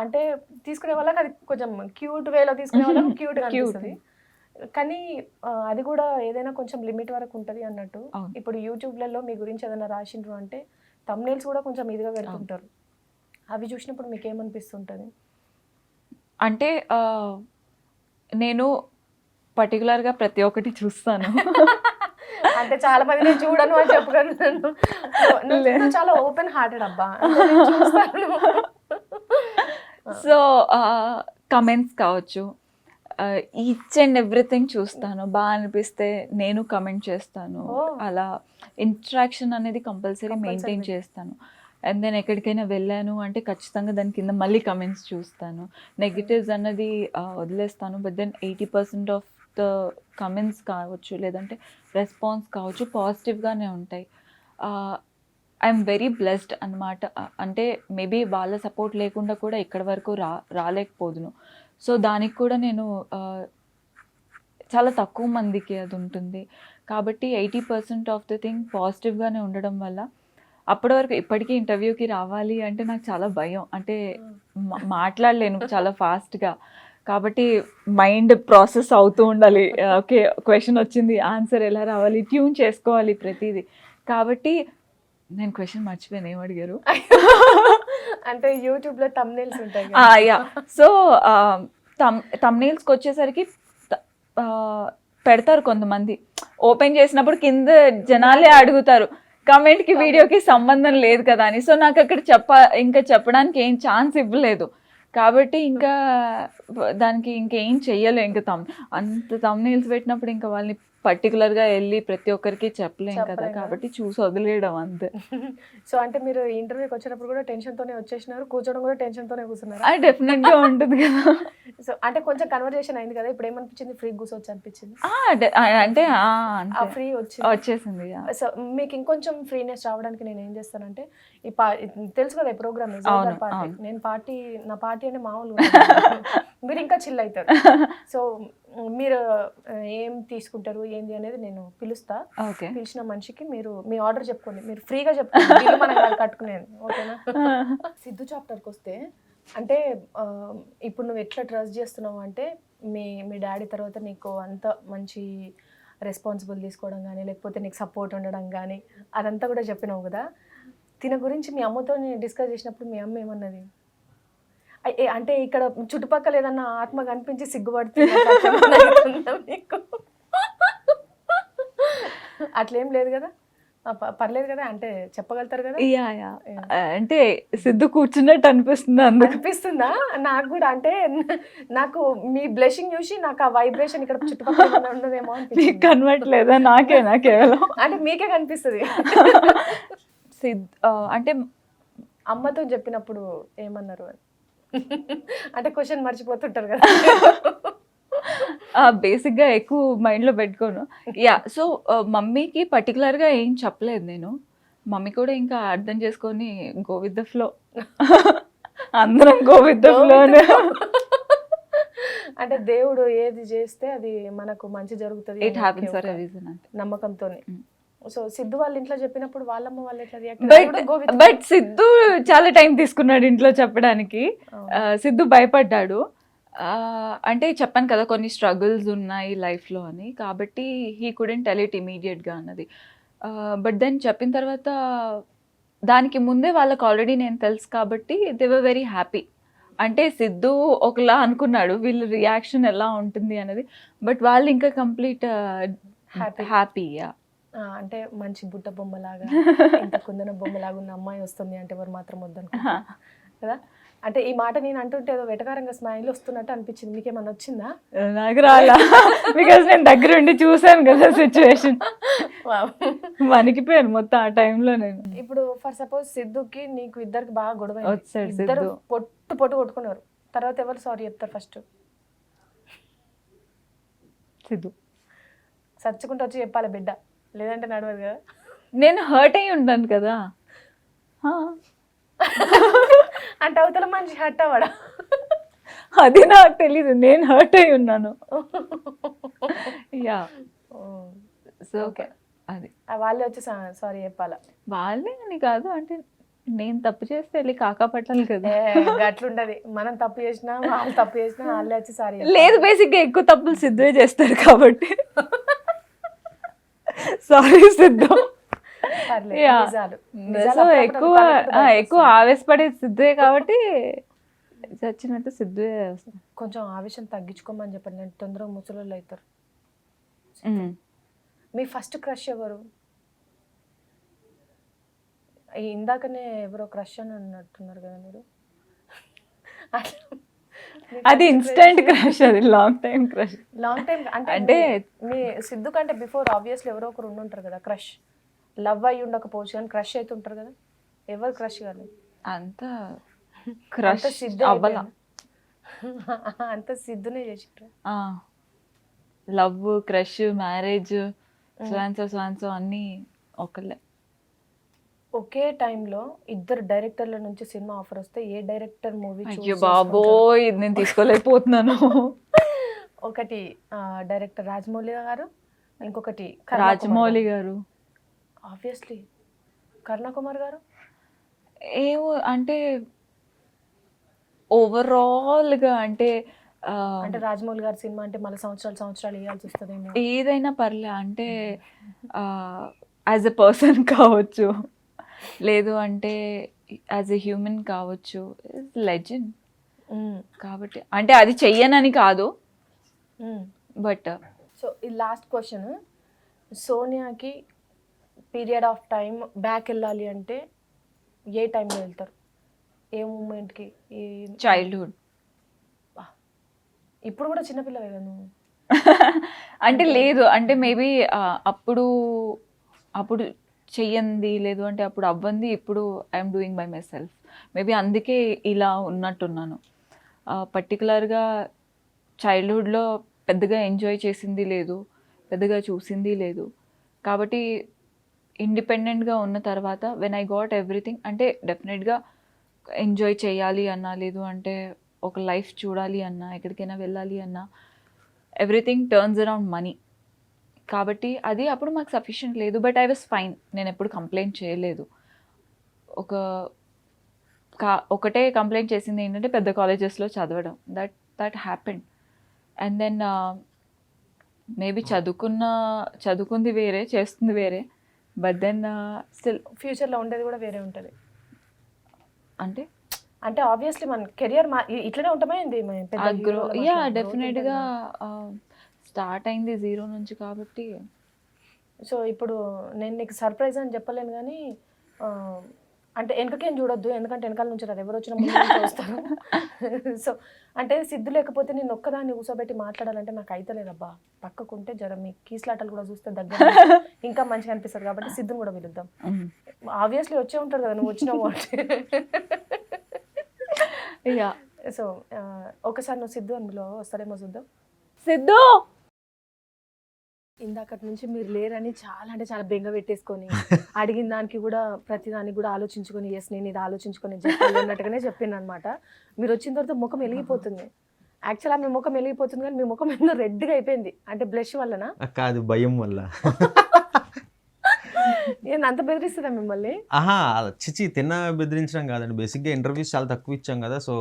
అంటే తీసుకునే వాళ్ళకి అది కొంచెం క్యూట్ వేలో తీసుకునే వాళ్ళకి క్యూట్గా అనిపిస్తుంది. కానీ అది కూడా ఏదైనా కొంచెం లిమిట్ వరకు ఉంటుంది అన్నట్టు. ఇప్పుడు యూట్యూబ్లలో మీ గురించి ఏదైనా రాసిండ్రు అంటే థంబ్నెయిల్స్ కూడా కొంచెం ఇదిగా పెడుతుంటారు. అవి చూసినప్పుడు మీకు ఏమనిపిస్తుంటుంది? అంటే నేను పర్టికులర్గా ప్రతి ఒక్కటి చూస్తాను. అంటే చాలా మంది నేను చూడను అని చెప్పగలను. నువ్వు చాలా ఓపెన్ హార్టెడ్ అబ్బా. సో కమెంట్స్ కావచ్చు, ఈచ్ అండ్ ఎవ్రీథింగ్ చూస్తాను. బాగా అనిపిస్తే నేను కమెంట్ చేస్తాను. అలా ఇంట్రాక్షన్ అనేది కంపల్సరీ మెయింటైన్ చేస్తాను. అండ్ దెన్ ఎక్కడికైనా వెళ్ళాను అంటే ఖచ్చితంగా దాని కింద మళ్ళీ కమెంట్స్ చూస్తాను. నెగిటివ్స్ అన్నది వదిలేస్తాను. But then 80% of the comments కావచ్చు లేదంటే రెస్పాన్స్ కావచ్చు పాజిటివ్గానే ఉంటాయి. ఐఎమ్ వెరీ బ్లెస్డ్ అనమాట. అంటే మేబీ వాళ్ళ సపోర్ట్ లేకుండా కూడా ఇక్కడి వరకు రాలేకపోదును. సో దానికి కూడా నేను చాలా తక్కువ మందికి అది ఉంటుంది కాబట్టి 80% ఆఫ్ ద థింగ్ పాజిటివ్గానే ఉండడం వల్ల అప్పటి వరకు ఇప్పటికీ ఇంటర్వ్యూకి రావాలి అంటే నాకు చాలా భయం. అంటే మాట్లాడలేను చాలా ఫాస్ట్గా. కాబట్టి మైండ్ ప్రాసెస్ అవుతూ ఉండాలి. ఓకే క్వశ్చన్ వచ్చింది, ఆన్సర్ ఎలా రావాలి, ట్యూన్ చేసుకోవాలి ప్రతిదీ. కాబట్టి నేను క్వశ్చన్ మర్చిపోయాను, ఏం అడిగారు? అంటే యూట్యూబ్లో థంబ్నెయిల్స్ ఉంటాయి. యా. సో థంబ్నెయిల్స్కి వచ్చేసరికి పెడతారు కొంతమంది. ఓపెన్ చేసినప్పుడు కింద జనాలే అడుగుతారు కమెంట్కి వీడియోకి సంబంధం లేదు కదా అని. సో నాకు అక్కడ ఇంకా చెప్పడానికి ఏం ఛాన్స్ ఇవ్వలేదు. కాబట్టి ఇంకా దానికి ఇంకేం చెయ్యలే. ఇంకా అంత థంబ్నెయిల్స్ పెట్టినప్పుడు ఇంకా వాళ్ళని పర్టికులర్గా వెళ్ళి ప్రతి ఒక్కరికి చెప్పలేం కదా. కాబట్టి చూసి వదిలేయడం అంతే. సో అంటే మీరు ఇంటర్వ్యూకి వచ్చినప్పుడు కూడా టెన్షన్తోనే వచ్చేసినారు, కూర్చోవడం కూడా టెన్షన్తోనే కూర్చున్నారు? డెఫినెట్గా ఉంటుంది కదా. సో అంటే కొంచెం కన్వర్జేషన్ అయింది కదా, ఇప్పుడు ఏమనిపించింది? ఫ్రీ కూర్చోవచ్చు అనిపించింది? అంటే ఫ్రీ వచ్చేసింది. సో మీకు ఇంకొంచెం ఫ్రీనెస్ రావడానికి నేను ఏం చేస్తానంటే తెలుసు కదా ఈ ప్రోగ్రామ్ పార్టీ. నేను నా పార్టీ అంటే మామూలు మీరు ఇంకా చిల్ అవుతారు. సో మీరు ఏం తీసుకుంటారు ఏంది అనేది నేను పిలుస్తా. పిలిచిన మనిషికి మీరు మీ ఆర్డర్ చెప్పుకోండి, మీరు ఫ్రీగా చెప్పుకోండి, మనం కట్టుకునేది. ఓకేనా? సిద్ధు చాప్టర్కి వస్తే అంటే ఇప్పుడు నువ్వు ఎట్లా ట్రస్ట్ చేస్తున్నావు అంటే మీ డాడీ తర్వాత నీకు అంత మంచి రెస్పాన్సిబుల్ తీసుకోవడం కానీ లేకపోతే నీకు సపోర్ట్ ఉండడం కానీ అదంతా కూడా చెప్పినావు కదా. తిన గురించి మీ అమ్మతో డిస్కస్ చేసినప్పుడు మీ అమ్మ ఏమన్నది? అంటే ఇక్కడ చుట్టుపక్కల ఏదన్నా ఆత్మ కనిపించి సిగ్గుపడుతుంది మీకు? అట్లేం లేదు కదా? పర్లేదు కదా, అంటే చెప్పగలుగుతారు కదా? అంటే సిద్ధు కూర్చున్నట్టు అనిపిస్తుందా? నాకు కూడా. అంటే నాకు మీ బ్లెషింగ్ చూసి నాకు ఆ వైబ్రేషన్ ఇక్కడ చుట్టుపక్కల ఉండదేమో అని కన్వర్ట్ లేదా? నాకేనా కేవలం? అంటే మీకే కనిపిస్తుంది. అంటే అమ్మతో చెప్పినప్పుడు ఏమన్నారు అని? అంటే క్వశ్చన్ మర్చిపోతుంటారు కదా. బేసిక్గా ఎక్కువ మైండ్లో పెట్టుకోను. యా. సో మమ్మీకి పర్టికులర్గా ఏం చెప్పలేదు నేను. మమ్మీ కూడా ఇంకా అర్థం చేసుకొని గో విత్ ద ఫ్లో. అందరం గో విత్ ద ఫ్లోనే. అంటే దేవుడు ఏది చేస్తే అది మనకు మంచి జరుగుతుంది, it happens for a reason అంటే నమ్మకంతోనే. సో సిద్ధు వాళ్ళ ఇంట్లో చెప్పినప్పుడు వాళ్ళమ్మ వాళ్ళు ఎట్లా రియాక్ట్? బట్ సిద్ధు చాలా టైం తీసుకున్నాడు ఇంట్లో చెప్పడానికి. సిద్ధు భయపడ్డాడు. అంటే చెప్పాను కదా కొన్ని స్ట్రగుల్స్ ఉన్నాయి లైఫ్లో అని. కాబట్టి హీ కుడెంట్ టెల్ ఇట్ ఇమీడియట్గా అన్నది. బట్ దెన్ చెప్పిన తర్వాత దానికి ముందే వాళ్ళకి ఆల్రెడీ నేను తెలుసు కాబట్టి దే వర్ వెరీ హ్యాపీ. అంటే సిద్ధు ఒకలా అనుకున్నాడు వీళ్ళ రియాక్షన్ ఎలా ఉంటుంది అనేది. బట్ వాళ్ళు ఇంకా కంప్లీట్ హ్యాపీయా. అంటే మంచి బుట్ట బొమ్మలాగా ఇంత కుందన బొమ్మలాగా ఉన్న అమ్మాయి వస్తుంది అంటే ఎవరు మాత్రం వద్దనుకుంటారు కదా. అంటే ఈ మాట నేను అంటుంటే ఏదో వెటకారంగా స్మైల్ వస్తున్నట్టు అనిపించింది, మీకేమన్నా వచ్చిందా? నాకు రాలా, బికాస్ నేను దగ్గరుండి చూసాను కదా సిచ్యువేషన్. వణికిపోయాను మొత్తం ఆ టైంలో నేను. ఇప్పుడు ఫర్ సపోజ్ సిద్ధుకి నీకు ఇద్దరికి బాగా గొడవ వచ్చాడు ఇద్దరు సిద్ధు. పొట్టు కొట్టుకున్నారు, తర్వాత ఎవరు సారీ చెప్తారు ఫస్ట్? సిద్ధు. సచ్చుకుంటూ వచ్చి చెప్పాలి బిడ్డ, లేదంటే నడవదు కదా. నేను హర్ట్ అయ్యి ఉంటాను కదా. అంటే అవతల మనిషి హర్ట్ అవ్వడా? అది నాకు తెలీదు, నేను హర్ట్ అయి ఉన్నాను. యా, సో ఓకే, అది వాళ్ళే వచ్చి సారీ చెప్పాలా? వాళ్ళే అని కాదు, అంటే నేను తప్పు చేస్తే వెళ్ళి కాకా పట్టాలి కదా. అట్లుంటది, మనం తప్పు చేసినా వాళ్ళు తప్పు చేసినా వాళ్ళే వచ్చి సారీ. లేదు, బేసిక్గా ఎక్కువ తప్పులు సిద్ధువే చేస్తారు కాబట్టి సారీ సిద్ధు. సో ఎక్కువ ఆవేశపడే సిద్ధువే కాబట్టి చచ్చినట్టు సిద్ధువే వస్తాను. కొంచెం ఆవేశం తగ్గించుకోమని చెప్పండి, నేను తొందరగా ముసలోళ్ళు అవుతారు. మీ ఫస్ట్ క్రష్ ఎవరు? ఇందాకనే ఎవరో క్రష్ అని అన్నట్టున్నారు కదా మీరు. అది ఇన్స్టెంట్ క్రష్, అది long time crush. Long time అంటే మీ సిద్ధు కంటే బిఫోర్ ఆబ్వియస్లీ ఎవరో ఒకరు ఉండుంటారు కదా క్రష్. లవ్ అయ్యి ఉండకపోవచ్చు కానీ క్రష్ అయితే ఉంటారు కదా. ఎవరు క్రష్ కానీ? అంత క్రష్ సిద్ధు అవ్వాల, అంత సిద్ధునే చేసి లవ్, క్రష్, మ్యారేజ్, స్వాన్సో అన్నీ ఒకళ్ళే. ఒకే టైంలో ఇద్దరు డైరెక్టర్ల నుంచి సినిమా ఆఫర్ వస్తే ఏ డైరెక్టర్ మూవీ? అయ్యో బాబోయ్, ఇది నేను తీసుకోలేకపోతున్నాను. ఒకటి డైరెక్టర్ రాజమౌళి గారు, ఇంకొకటి రాజమౌళి గారు, ఆబ్వియస్లీ కరుణకుమార్ గారు. ఏమో అంటే ఓవరాల్గా అంటే అంటే రాజమౌళి గారి సినిమా అంటే మళ్ళీ సంవత్సరాలు వేయాల్సి వస్తుందేమో. ఏదైనా పర్లే, అంటే యాజ్ ఎ పర్సన్ కావచ్చు, లేదు అంటే యాజ్ ఎ హ్యూమన్ కావచ్చు, లెజెండ్ కాబట్టి. అంటే అది చెయ్యనని కాదు, బట్. సో ఈ లాస్ట్ క్వశ్చన్, సోనియాకి పీరియడ్ ఆఫ్ టైం బ్యాక్ వెళ్ళాలి అంటే ఏ టైంలో వెళ్తారు? ఏ మూమెంట్కి? చైల్డ్హుడ్. ఇప్పుడు కూడా చిన్నపిల్లవే కదా నువ్వు. అంటే లేదు, అంటే మేబీ అప్పుడు చెయ్యంది, లేదు అంటే అప్పుడు అవ్వంది, ఇప్పుడు I'm doing by my self. Maybe అందుకే ఇలా ఉన్నట్టున్నాను. పర్టికులర్గా చైల్డ్హుడ్లో పెద్దగా ఎంజాయ్ చేసింది లేదు, పెద్దగా చూసింది లేదు. కాబట్టి ఇండిపెండెంట్గా ఉన్న తర్వాత వెన్ ఐ గాట్ ఎవ్రీథింగ్, అంటే డెఫినెట్గా ఎంజాయ్ చేయాలి అన్నా, లేదు అంటే ఒక లైఫ్ చూడాలి అన్నా, ఎక్కడికైనా వెళ్ళాలి అన్నా, ఎవ్రీథింగ్ టర్న్స్ అరౌండ్ మనీ. కాబట్టి అది అప్పుడు మాకు సఫిషియెంట్ లేదు, బట్ ఐ వాజ్ ఫైన్. నేను ఎప్పుడు కంప్లైంట్ చేయలేదు. ఒకటే కంప్లైంట్ చేసింది ఏంటంటే పెద్ద కాలేజెస్లో చదవడం. That happened. And then maybe చదువుకుంది వేరే, చేస్తుంది వేరే, బట్ దెన్ స్టిల్ ఫ్యూచర్లో ఉండేది కూడా వేరే ఉంటుంది. అంటే ఆబ్వియస్లీ మన కెరియర్ ఇట్లనే ఉంటామా ఏంది? యా, డెఫినెట్గా స్టార్ట్ అయింది 0 నుంచి కాబట్టి. సో ఇప్పుడు నేను నీకు సర్ప్రైజ్ అని చెప్పలేను కానీ, అంటే వెనకకేం చూడొద్దు, ఎందుకంటే వెనకాల నుంచి రాదు, ఎవరు వచ్చినా ముందు వస్తారు. సో అంటే సిద్ధు లేకపోతే నేను ఒక్కదాన్ని కూర్చోబెట్టి మాట్లాడాలంటే నాకు అయితలేదబ్బా. పక్కకుంటే జర మీ కీస్లాటలు కూడా చూస్తే దగ్గర ఇంకా మంచిగా అనిపిస్తుంది. కాబట్టి సిద్ధుని కూడా పిలుద్దాం. ఆబ్వియస్లీ వచ్చే ఉంటారు కదా, నువ్వు వచ్చినావు అంటే. సో ఒకసారి నువ్వు సిద్ధు అందులో వస్తారేమో చూద్దాం. సిద్ధు ఇందాకటి నుంచి మీరు లేరని చాలా అంటే చాలా బెంగ పెట్టేసుకొని, అడిగిన దానికి కూడా ప్రతి దానికి కూడా ఆలోచించుకొని, ఎస్ నేను ఇది ఆలోచించుకొని చెప్పాలి అన్నట్టుగానే చెప్పింది అనమాట. మీరు వచ్చిన తర్వాత ముఖం వెలిగిపోతుంది. యాక్చువల్గా మీ ముఖం వెలిగిపోతుంది కానీ మీ ముఖం ఎందుకు రెడ్గా అయిపోయింది. అంటే బ్లష్ వల్లనా? కాదు, భయం వల్ల. నేను అంత బెదిరిస్తుందా మిమ్మల్ని? చిచి తిన్న బెదిరించడం కాదండి. బేసిక్గా ఇంటర్వ్యూస్ చాలా తక్కువ ఇచ్చాం కదా, సో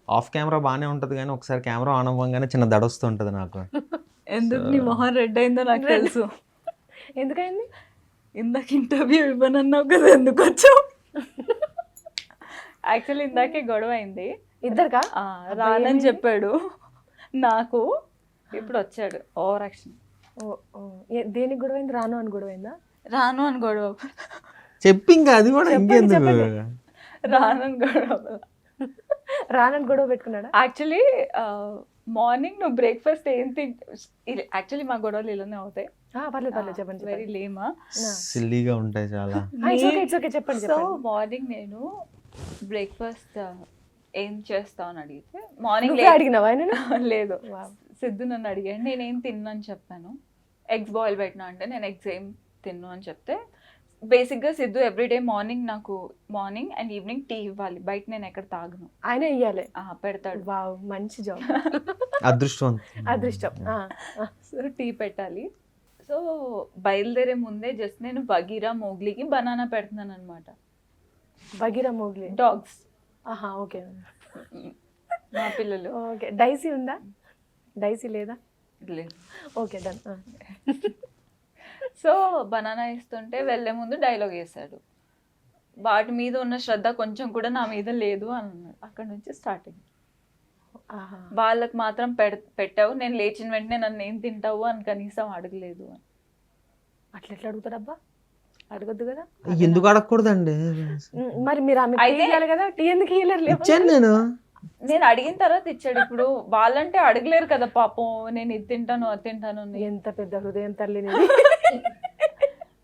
ఆఫ్ కెమెరా బాగానే ఉంటుంది కానీ ఒకసారి కెమెరా ఆన్ అవ్వగానే చిన్న దడొస్తూ ఉంటుంది నాకు. ఎందుకు నీ మొహం రెడ్ అయిందో నాకు తెలుసు. ఎందుకైంది? ఇందాక ఇంటర్వ్యూ ఇవ్వనన్నావు కదా, ఎందుకు వచ్చావు? యాక్చువల్లీ ఇందాకే గొడవ అయింది ఇద్దరుగా. రానని చెప్పాడు నాకు, ఇప్పుడు వచ్చాడు. Over action. దేనికి గొడవ అయింది? రాను అని గొడవ అయిందా? రాను అని గొడవ చెప్పి ఇంకా అది కూడా ఇంకెందుకు రాను అని గొడవ. రానని గొడవ పెట్టుకున్నాడా? యాక్చువల్లీ మార్నింగ్ నువ్వు బ్రేక్ఫాస్ట్ ఏం యాక్చువల్లీ మా గొడవలు ఇలానే అవుతాయి. పర్లేదు పర్లేదు చెప్పండి వెరీ లేమా. సిల్లీగా ఉంటాయి చాలా. ఇట్స్ ఓకే చెప్పండి సో మార్నింగ్ నేను బ్రేక్ఫాస్ట్ ఏం చేస్తావు అని అడిగితే మార్నింగ్ అడిగినావా ఆయన? లేదు, సిద్ధు నన్ను అడిగాడు. నేనేం తిన్నా అని చెప్పాను. ఎగ్స్ బాయిల్ పెట్టినా అంటే నేను ఎగ్స్ ఏం తిన్ను అని చెప్తే బేసిక్గా సిద్ధు ఎవ్రీడే మార్నింగ్ నాకు మార్నింగ్ అండ్ ఈవినింగ్ టీ ఇవ్వాలి. బయట నేను ఎక్కడ తాగను, ఆయన ఇయ్యాలి. పెడతాడు. వావ్ మంచి జాబ్. అదృష్టం. సో టీ పెట్టాలి. సో బయలుదేరే ముందే జస్ట్ నేను బగీరా మోగ్లీకి బనానా పెడుతున్నాను అనమాట. Bagheera Mowgli dogs. ఓకే మా పిల్లలు. ఓకే డైసీ ఉందా? డైసీ లేదా? లేదు. Okay done. సో బనానా ఇస్తుంటే వెళ్ళే ముందు డైలాగ్ వేసాడు, వాటి మీద ఉన్న శ్రద్ధ కొంచెం కూడా నా మీద లేదు అని అన్నాడు. అక్కడ నుంచి స్టార్టింగ్. వాళ్ళకి మాత్రం పెట్టావు, నేను లేచిన వెంటనే నన్ను ఏం తింటావు అని కనీసం అడగలేదు అని. అట్లా ఎట్లా అడుగుతాడబ్బా? అడగద్దు కదా. ఎందుకు అడగకూడదండి? మరి మీరు ఆమె ఇయ్యాలి కదా, టీ ఎందుకు ఇయ్యలేరు? నేను నేను అడిగిన తర్వాత ఇచ్చాడు. ఇప్పుడు వాళ్ళంటే అడగలేరు కదా పాపం, నేను ఇది తింటాను అది తింటాను. ఎంత పెద్ద హృదయం తల్లి.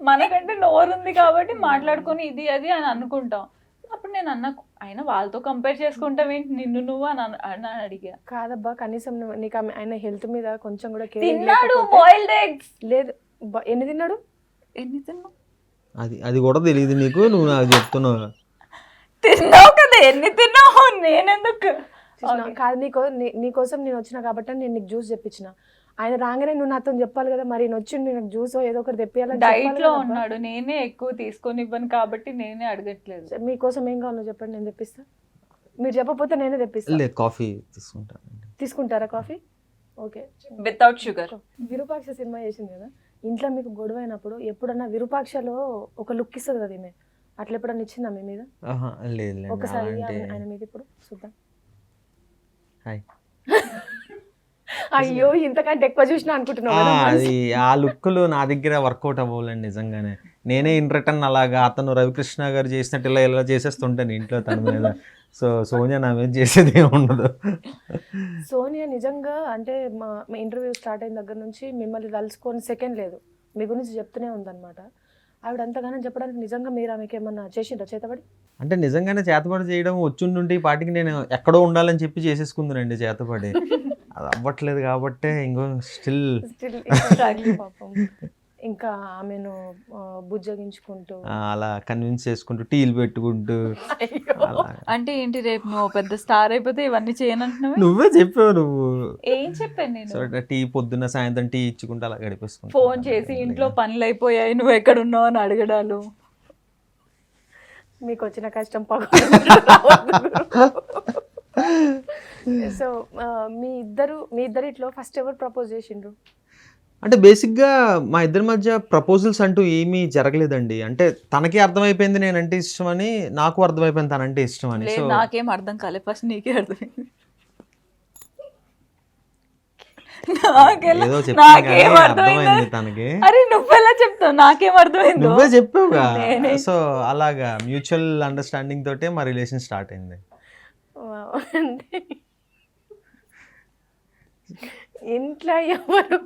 మనకంటే నోరుంది కాబట్టి మాట్లాడుకొని ఇది అది అని అనుకుంటాం. అప్పుడు నేను అన్నా, అయినా వాళ్ళతో కంపేర్ చేసుకుంటాం ఏంటి నిన్ను నువ్వు అని అడిగా. కాదబ్బా కనీసం నీకు ఆయన హెల్త్ మీద కొంచెం కూడా తిన్నాడు. బాయిల్డ్ ఎగ్స్ లేదు. ఎన్ని తిన్నాడు? ఎన్ని తిన్నావు? అది కూడా తెలియదు నీకు, నువ్వు నాకు చెప్తున్నావు. తిన్నావు కదా, ఎన్ని తిన్నావు? నేనెందుకు కాదు, నీకోసం నేను వచ్చిన కాబట్టి నేను నీకు జ్యూస్ తెప్పించిన. ఆయన రాగానే నువ్వు నాతో చెప్పాలి కదా, మరి వచ్చి నాకు జ్యూస్ ఏదో ఒకటి తెప్పియాలి. డైట్ లో ఉన్నాడు, నేనే ఎక్కువ తీసుకొని ఇవ్వను కాబట్టి నేనే అడగట్లేదు. మీకోసం ఏం కావాలో చెప్పండి, నేను తెప్పిస్తా. మీరు చెప్పకపోతే నేనే తెప్పిస్తా. కాఫీ తీసుకుంటారా coffee? Okay without sugar. Virupaksha cinema చేసింది కదా, ఇంట్లో మీకు గొడవ అయినప్పుడు ఎప్పుడన్నా విరూపాక్షలో ఒక లుక్ ఇస్తుంది కదా ఈమె, అట్లా ఎప్పుడన్నా ఇచ్చిందా మీ మీద? ఒకసారి ఆయన మీద ఇప్పుడు చూద్దాం. అయ్యో ఇంతకంటే ఎక్కువ చూసినా అనుకుంటున్నావు. అది ఆ లుక్లు నా దగ్గర వర్కౌట్ అవ్వాలండి నిజంగానే. నేనే ఇన్ రిటర్న్ అలాగా అతను రవికృష్ణ గారు చేసినట్టు ఇలా చేసేస్తుంటాను ఇంట్లో తన మీద. సో సోనియా నా మీద చేసేది ఏమి ఉండదు. సోనియా నిజంగా అంటే మా ఇంటర్వ్యూ స్టార్ట్ అయిన దగ్గర నుంచి మిమ్మల్ని తలుచుకొని సెకండ్ లేదు, మీ గురించి చెప్తూనే ఉందన్నమాట. ఆవిడ అంతగానో చెప్పడానికి నిజంగా మీరు ఆమెకి ఏమన్నా చేసిండ్రా చేతబడి? అంటే నిజంగానే చేతబడి చేయడం వచ్చుండి పాటికి నేను ఎక్కడో ఉండాలని చెప్పి చేసేసుకుందానండి చేతబడి. అది అవ్వట్లేదు కాబట్టి ఇంకో స్టిల్ పాపం ఇంకా ఆమెను బుజ్జగించుకుంటూ అలా కన్విన్స్ చేసుకుంటూ టీలు పెట్టుకుంటూ. అంటే ఏంటి రేపు నువ్వు పెద్ద స్టార్ అయిపోతే ఇవన్నీ చేయనంటున్నావు? నువ్వే చెప్పావు. నువ్వు ఏం చెప్పాను నేను? టీ పొద్దున్న సాయంత్రం టీ ఇచ్చుకుంటూ అలా గడిపేసుకుంటా. ఫోన్ చేసి ఇంట్లో పనులు అయిపోయాయి నువ్వు ఎక్కడ ఉన్నావు అని అడగడాలు. మీకు వచ్చిన కష్టం సో మీ ఇద్దరిట్లో ఫస్ట్ ఎవరు ప్రపోజ్ చేసిండ్రు? అంటే బేసిక్గా మా ఇద్దరి మధ్య ప్రపోజల్స్ అంటూ ఏమీ జరగలేదండి. అంటే తనకి అర్థమైపోయింది నేనంటే ఇష్టం అని, నాకు అర్థమైపోయింది తనంటే ఇష్టం అని. సో నాకేం అర్థం కాలేదు, ఫస్ట్ నీకే అర్థమైంది. ఏదో చెప్పాను అర్థమైంది తనకి. అరే నువ్వెలా చెప్తావు? నాకేం అర్థమైంది? నువ్వే చెప్పావుగా. సో అలాగా మ్యూచువల్ అండర్స్టాండింగ్ తోటే మా రిలేషన్ స్టార్ట్ అయింది. ఇంట్లో ఎవరు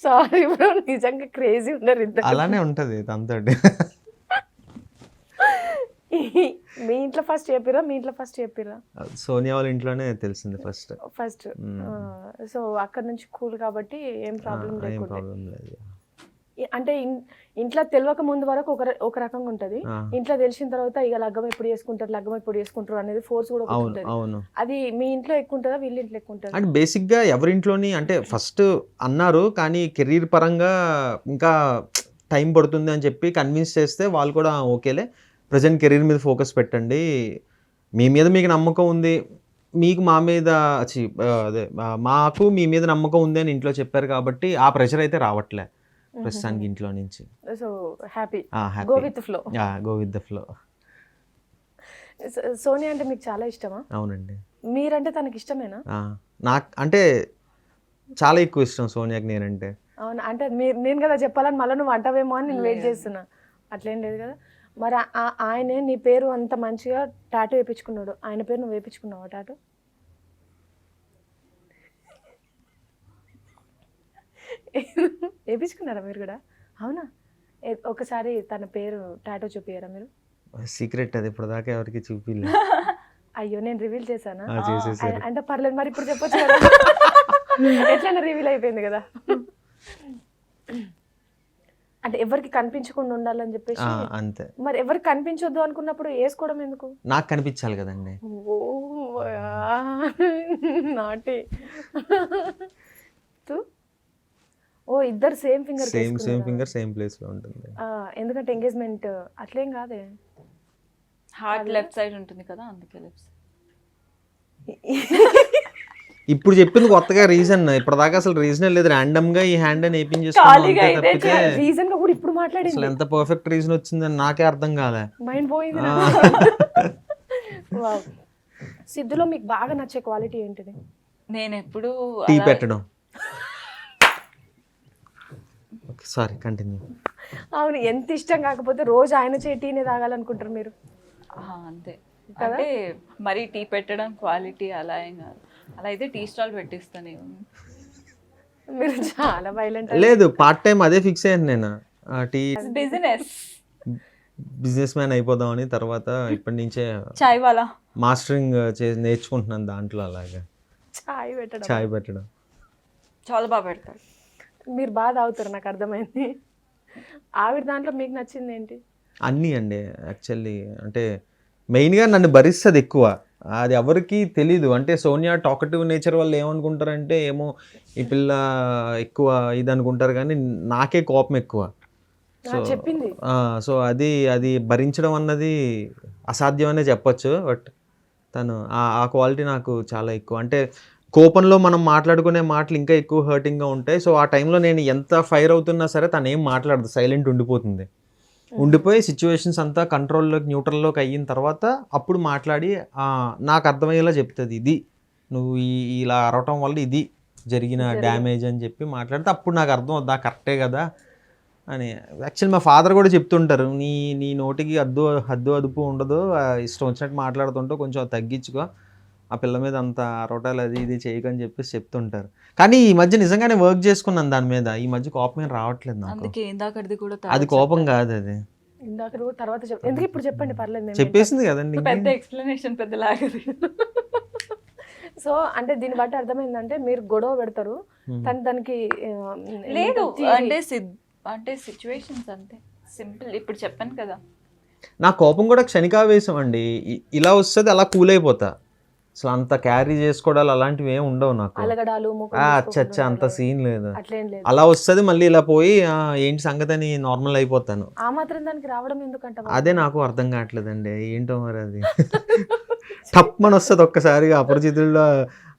సారీ బ్రో నిజంగా క్రేజీ ఉన్నారు ఇద్దరు. అలానే ఉంటది తనతోటి. మీ ఇంట్లో ఫస్ట్ చెప్పిరా? మీ ఇంట్లో ఫస్ట్ చెప్పిరా? సోనియా వాళ్ళ ఇంట్లోనే తెలిసింది ఫస్ట్. సో అక్కడ నుంచి కూల్ కాబట్టి ఏం ప్రాబ్లం లేదు. అంటే ఇంట్లో తెలియక ముందు వరకు ఒక రకంగా ఉంటది, ఇంట్లో తెలిసిన తర్వాత ఇక లగ్గం ఎప్పుడు చేసుకుంటారు అనేది ఫోర్స్ కూడా ఉంటుంది. అది మీ ఇంట్లో ఎక్కువ ఉంటుందా వీళ్ళ ఇంట్లో ఎక్కువ ఉంటుంది? అంటే బేసిక్ గా ఎవరింట్లోని అంటే ఫస్ట్ అన్నారు, కానీ కెరీర్ పరంగా ఇంకా టైం పడుతుంది అని చెప్పి కన్విన్స్ చేస్తే వాళ్ళు కూడా ఓకేలే ప్రజెంట్ కెరీర్ మీద ఫోకస్ పెట్టండి, మీ మీద మీకు నమ్మకం ఉంది, మీకు మా మీద అదే మాకు మీ మీద నమ్మకం ఉంది అని ఇంట్లో చెప్పారు కాబట్టి ఆ ప్రెషర్ అయితే రావట్లే ప్రస్తుతానికి ఇంట్లో నుంచి. So happy, go with the flow. Sonia అంటే మీకు చాలా ఇష్టమా? అవునండి. మీరంటే తనకి ఇష్టమేనా? నాకు అంటే చాలా ఎక్కువ ఇష్టం సోనియాకి నేనంటే. అవునా? అంటే నేను కదా చెప్పాలని మళ్ళీ నువ్వు అంటావేమో అని నేను వెయిట్ చేస్తున్నా. అట్లేం లేదు కదా. మరి ఆయనే నీ పేరు అంత మంచిగా టాటూ వేయించుకున్నాడు, ఆయన పేరు నువ్వు వేయించుకున్నావా టాటూ? వేయించుకున్నారా మీరు కూడా? అవునా? ఒకసారి తన పేరు టాటూ చూపియారా మీరు? సీక్రెట్ అది ఇప్పుడు దాకా ఎవరికి చూపిలేదు. అయ్యో నేను రివీల్ చేశానా? చేసేసారు. అంటే పర్లేదు, మరి ఇప్పుడు చెప్పొచ్చు కదా. ఎట్లైనా రివీల్ అయిపోయింది కదా. అంటే ఎవరికి కనిపించకుండా ఉండాలని చెప్పేసి. అంతే. మరి ఎవరికి కనిపించొద్దు అనుకున్నప్పుడు వేసుకోవడం ఎందుకు? నాకు కనిపించాలి కదండి. ఓ నాటి. ఓ ఇద్దరు same finger same finger same place లో ఉంటుంది. ఎందుకంటే ఎంగేజ్మెంట్ అట్లేం కాదే, హార్ట్ లెఫ్ట్ సైడ్ ఉంటుంది కదా, అందుకే లెఫ్ట్ సైడ్. ఇప్పుడు చెప్పింది కొత్తగా రీజన్, ఇప్పటిదాకా అసలు రీజన్ లేదు. ర్యాండమ్ గా ఈ హ్యాండ్ అని తప్పితే రీజన్ గా కూడా ఇప్పుడు మాట్లాడింది. అసలు ఎంత పర్ఫెక్ట్ రీజన్ వచ్చిందని నాకే అర్థం కాలే. మైండ్ పోయింది. సిద్ధులో మీకు బాగా నచ్చే క్వాలిటీ ఏంటిది? నేను ఎప్పుడు టీ పెట్టడం. Sorry continue. అవును, ఎంత ఇష్టం కాకపోతే రోజు ఆయన చే టీనే తాగాలనుకుంటారు మీరు. అంతే. అంటే మరి టీ పెట్టడం క్వాలిటీ అలా ఏం కాదు, అలా అయితే టీ స్టాల్ పెట్టిస్తాను. మీరు చాలా వైలెంట్. లేదు, పార్ట్ టైం అదే ఫిక్స్ అయ్యాను నేను. టీ బిజినెస్ మ్యాన్ అయిపోదామని. తర్వాత ఇప్పటి నుంచే చాయ్ వాలా మాస్టరింగ్ నేర్చుకుంటున్నాను దాంట్లో. అలాగా చాయ్ పెట్టడం చాలా బాగా పెడతాడు. మీరు బాగా తాగుతారు, నాకు అర్థమైంది. ఆవిడ దాంట్లో మీకు నచ్చింది ఏంటి? అన్నీ అండి యాక్చువల్లీ. అంటే మెయిన్గా నన్ను భరిస్తుంది ఎక్కువ, అది ఎవరికి తెలీదు. అంటే సోనియా టాకటివ్ నేచర్ వాళ్ళు ఏమనుకుంటారంటే ఏమో ఈ పిల్ల ఎక్కువ ఇది అనుకుంటారు, కానీ నాకే కోపం ఎక్కువ. చెప్పింది. సో అది భరించడం అన్నది అసాధ్యమనే చెప్పొచ్చు. బట్ తను ఆ క్వాలిటీ నాకు చాలా ఎక్కువ. అంటే కోపంలో మనం మాట్లాడుకునే మాటలు ఇంకా ఎక్కువ హర్టింగ్గా ఉంటాయి. సో ఆ టైంలో నేను ఎంత ఫైర్ అవుతున్నా సరే తను ఏం మాట్లాడదు, సైలెంట్ ఉండిపోతుంది. ఉండిపోయి సిచ్యువేషన్స్ అంతా కంట్రోల్లోకి న్యూట్రల్లోకి అయిన తర్వాత అప్పుడు మాట్లాడి నాకు అర్థమయ్యేలా చెప్తుంది, ఇది నువ్వు ఇలా అరవటం వల్ల ఇది జరిగిన డ్యామేజ్ అని చెప్పి మాట్లాడితే అప్పుడు నాకు అర్థం అవుద్దా, కరెక్టే కదా అని. యాక్చువల్లీ మా ఫాదర్ కూడా చెప్తుంటారు, నీ నోటికి హద్దు అదుపు ఉండదు, ఇష్టం వచ్చినట్టు మాట్లాడుతుంటూ కొంచెం తగ్గించుకో, ఆ పిల్ల మీద అంత అరవటాలు అది ఇది చేయకని చెప్పేసి చెప్తుంటారు. కానీ ఈ మధ్య నిజంగానే వర్క్ చేసుకున్నాను దాని మీద. ఈ మధ్య కోపం ఏం రావట్లేదు నాకు. అది కోపం కాదు, అది ఇందాక తర్వాత ఎందుకు ఇప్పుడు చెప్పండి, పర్లేదు. చెప్పేసింది కదండి, పెద్ద ఎక్స్ప్లెనేషన్ పెద్ద లాగదు. సో అంటే దీన్ని బట్టి అర్థమైందంటే మీరు గొడవ పెడతారు, దానికి లేదు అంటే సిచ్యువేషన్స్ అంతే సింపుల్. ఇప్పుడు చెప్పాను కదా, నా కోపం కూడా క్షణికావేశం అండి. ఇలా వస్తుంది అలా కూల్ అయిపోతా, అసలు అంత క్యారీ చేసుకోవడాలు అలాంటివి ఏమి ఉండవు నాకు. అచ్చా అంత సీన్ లేదు. అలా వస్తుంది మళ్ళీ ఇలా పోయి ఏంటి సంగతి అని నార్మల్ అయిపోతాను. ఆ మాత్రం దానికి రావడం ఎందుకంటే అదే నాకు అర్థం కావట్లేదండి, ఏంటో మరి అది. తప్పమని వస్తుంది ఒక్కసారిగా, అపరిచితుల్లో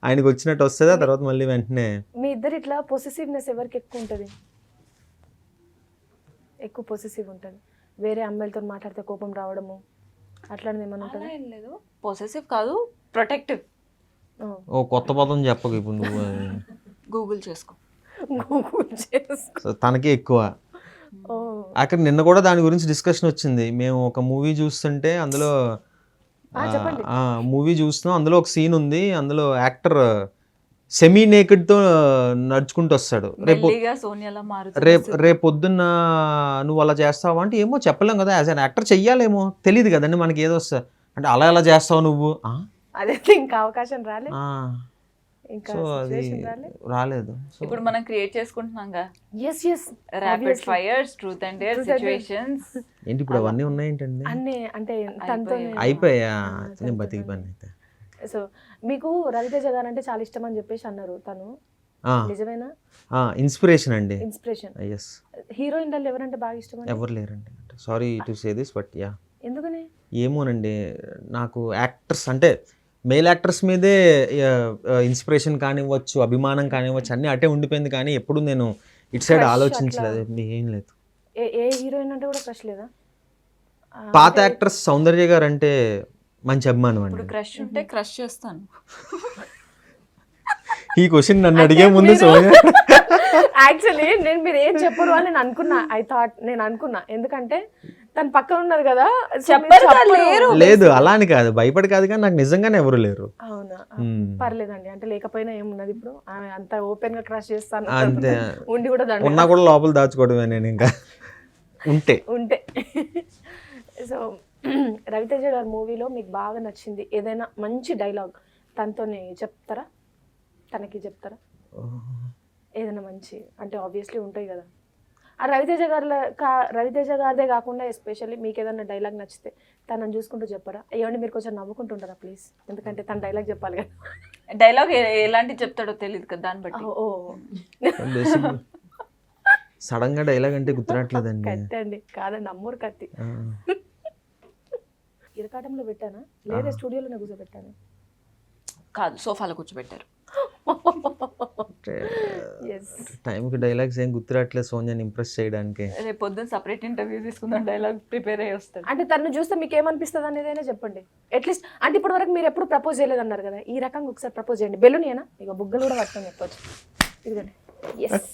ఆయనకు వచ్చినట్టు వస్తుంది, ఆ తర్వాత మళ్ళీ వెంటనే. మీ ఇద్దరు ఇట్లా పొసెసివ్నెస్ ఎవరికి ఎక్కువ ఉంటుంది? ఎక్కువ పొసెసివ్ ఉంటుంది, వేరే అమ్మాయిలతో మాట్లాడితే కోపం రావడము అట్లాంటిది ఏమైనా ఉంటుంది? ఏం లేదు, పొసెసివ్ కాదు, ప్రొటెక్టివ్. ఓ కొత్త పదం చెప్పకు ఇప్పుడు నువ్వు. గూగుల్ చేసుకో. తనకే ఎక్కువ. అక్కడ నిన్న కూడా దాని గురించి డిస్కషన్ వచ్చింది. మేము ఒక మూవీ చూస్తుంటే అందులో మూవీ చూస్తున్నాం, అందులో ఒక సీన్ ఉంది, అందులో యాక్టర్ సెమీ నేకెడ్ తో నడుచుకుంటూ వస్తాడు. రేపు పొద్దున్న నువ్వు అలా చేస్తావా అంటే ఏమో చెప్పలేం కదా, యాజ్ అన్ యాక్టర్ చెయ్యాలేమో, తెలియదు కదండి మనకి ఏదో వస్తా అంటే అలా ఎలా చేస్తావు నువ్వు, అదే ఇంకా అవకాశం రాలేదు. సో అది రాలేదు. ఇప్పుడు మనం క్రియేట్ చేసుకుంటున్నాంగా rapid fires, truth and dare situations. ఏంటి ఇప్పుడు అవన్నీ ఉన్నాయేంటండి? అన్నీ అంటే తనతో అయిపోయా నేను బతికి పని అయితే. సో మీకు రవితేజ గారు అంటే చాలా ఇష్టం అని చెప్పేసి అన్నారు, తను నిజమేనా? ఇన్స్పిరేషన్ అండి, ఇన్స్పిరేషన్. ఎస్. హీరోయిన్ ఎవరంటే బాగా ఇష్టం? ఎవరు లేరండి, sorry to say this but yeah. ఎందుకని? ఏమోనండి, నాకు యాక్టర్స్ అంటే మేల్ యాక్టర్స్ మీదే ఇన్స్పిరేషన్ కానివ్వచ్చు, అభిమానం కానివ్వచ్చు, అన్నీ అటే ఉండిపోయింది. కానీ ఎప్పుడు నేను ఇటు సైడ్ ఆలోచించలేదు, ఏం లేదు. ఏ హీరోయిన్ అంటే కూడా క్రష్ లేదా? పాత యాక్ట్రెస్ సౌందర్య గారు అంటే మంచి అభిమానం అండి. క్రష్ ఉంటే క్రష్ చేస్తాను. ఈ క్వశ్చన్ నన్ను అడిగే ముందు యాక్చువల్లీ నేను మీరు ఏం చెప్పరు అని నేను అనుకున్నా. నేను అనుకున్నా, ఎందుకంటే తన పక్కన ఉన్నది కదా so మీరు చెప్పరు కదా, చెప్పరు. లేరు. లేదు అలా అని కాదు, భయపడి కాదు, కానీ నాకు నిజంగానే ఎవరు లేరు. అవునా మ్మ్. పర్లేదండి, అంటే లేకపోయినా ఏమున్నది ఇప్పుడు ఆమె అంత ఓపెన్ గా క్రాష్ చేస్తాను అంతే. ఉండి కూడా దండ ఉన్నా కూడా లోపల దాచుకోవడమే నేను ఇంకా ఉంటే. ఉంటే. సో రవితేజ గారి మూవీలో మీకు బాగా నచ్చింది ఏదైనా మంచి డైలాగ్ తనతోనే చెప్తారా, తనకి చెప్తారా ఏదైనా మంచి, అంటే ఆబ్వియస్లీ ఉంటాయి కదా. ఆ రవితేజ గారిదే కాకుండా ఎస్పెషల్లీ మీకు ఏదైనా డైలాగ్ నచ్చితే తనని చూసుకుంటూ చెప్పరా? ఏమండి మీరు కొంచెం నవ్వుకుంటుంటారా ప్లీజ్, ఎందుకంటే తన డైలాగ్ చెప్పాలి కదా. డైలాగ్ ఎలాంటి చెప్తాడో తెలియదు కదా, దాన్ని బట్టి. ఓ సడన్ గా డైలాగ్ అంటే గుర్తురావట్లేదండి. కత్తి అండి, కాదండి అమ్మూరు కత్తి. ఆ, ఇరకాటంలో పెట్టానా లేదా స్టూడియోలోనే కూర్చోబెట్టాను? కాదు, సోఫాలో కూర్చోబెట్టారు. అంటే ఎస్ టైంకి డైలాగ్స్ ఏం గుర్తురావట్లేదు సోనియాని ఇంప్రెస్ చేయడానికి. రేపు పొద్దున్న సపరేట్ ఇంటర్వ్యూ తీసుకుందాం, డైలాగ్ ప్రిపేర్ అయ్యి వస్తాడు. అంటే తను చూస్తే మీకు ఏమనిపిస్తుంది అనేదైనా చెప్పండి అట్లీస్ట్. అంటే ఇప్పటి వరకు మీరు ఎప్పుడు ప్రపోజ్ చేయలేదు అన్నారు కదా, ఈ రకంగా ఒకసారి ప్రపోజ్ చేయండి. బెలూనియేనా ఇక బుగ్గలు కూడా పట్టుకొని చెప్పొచ్చు. ఇదిగండి. ఎస్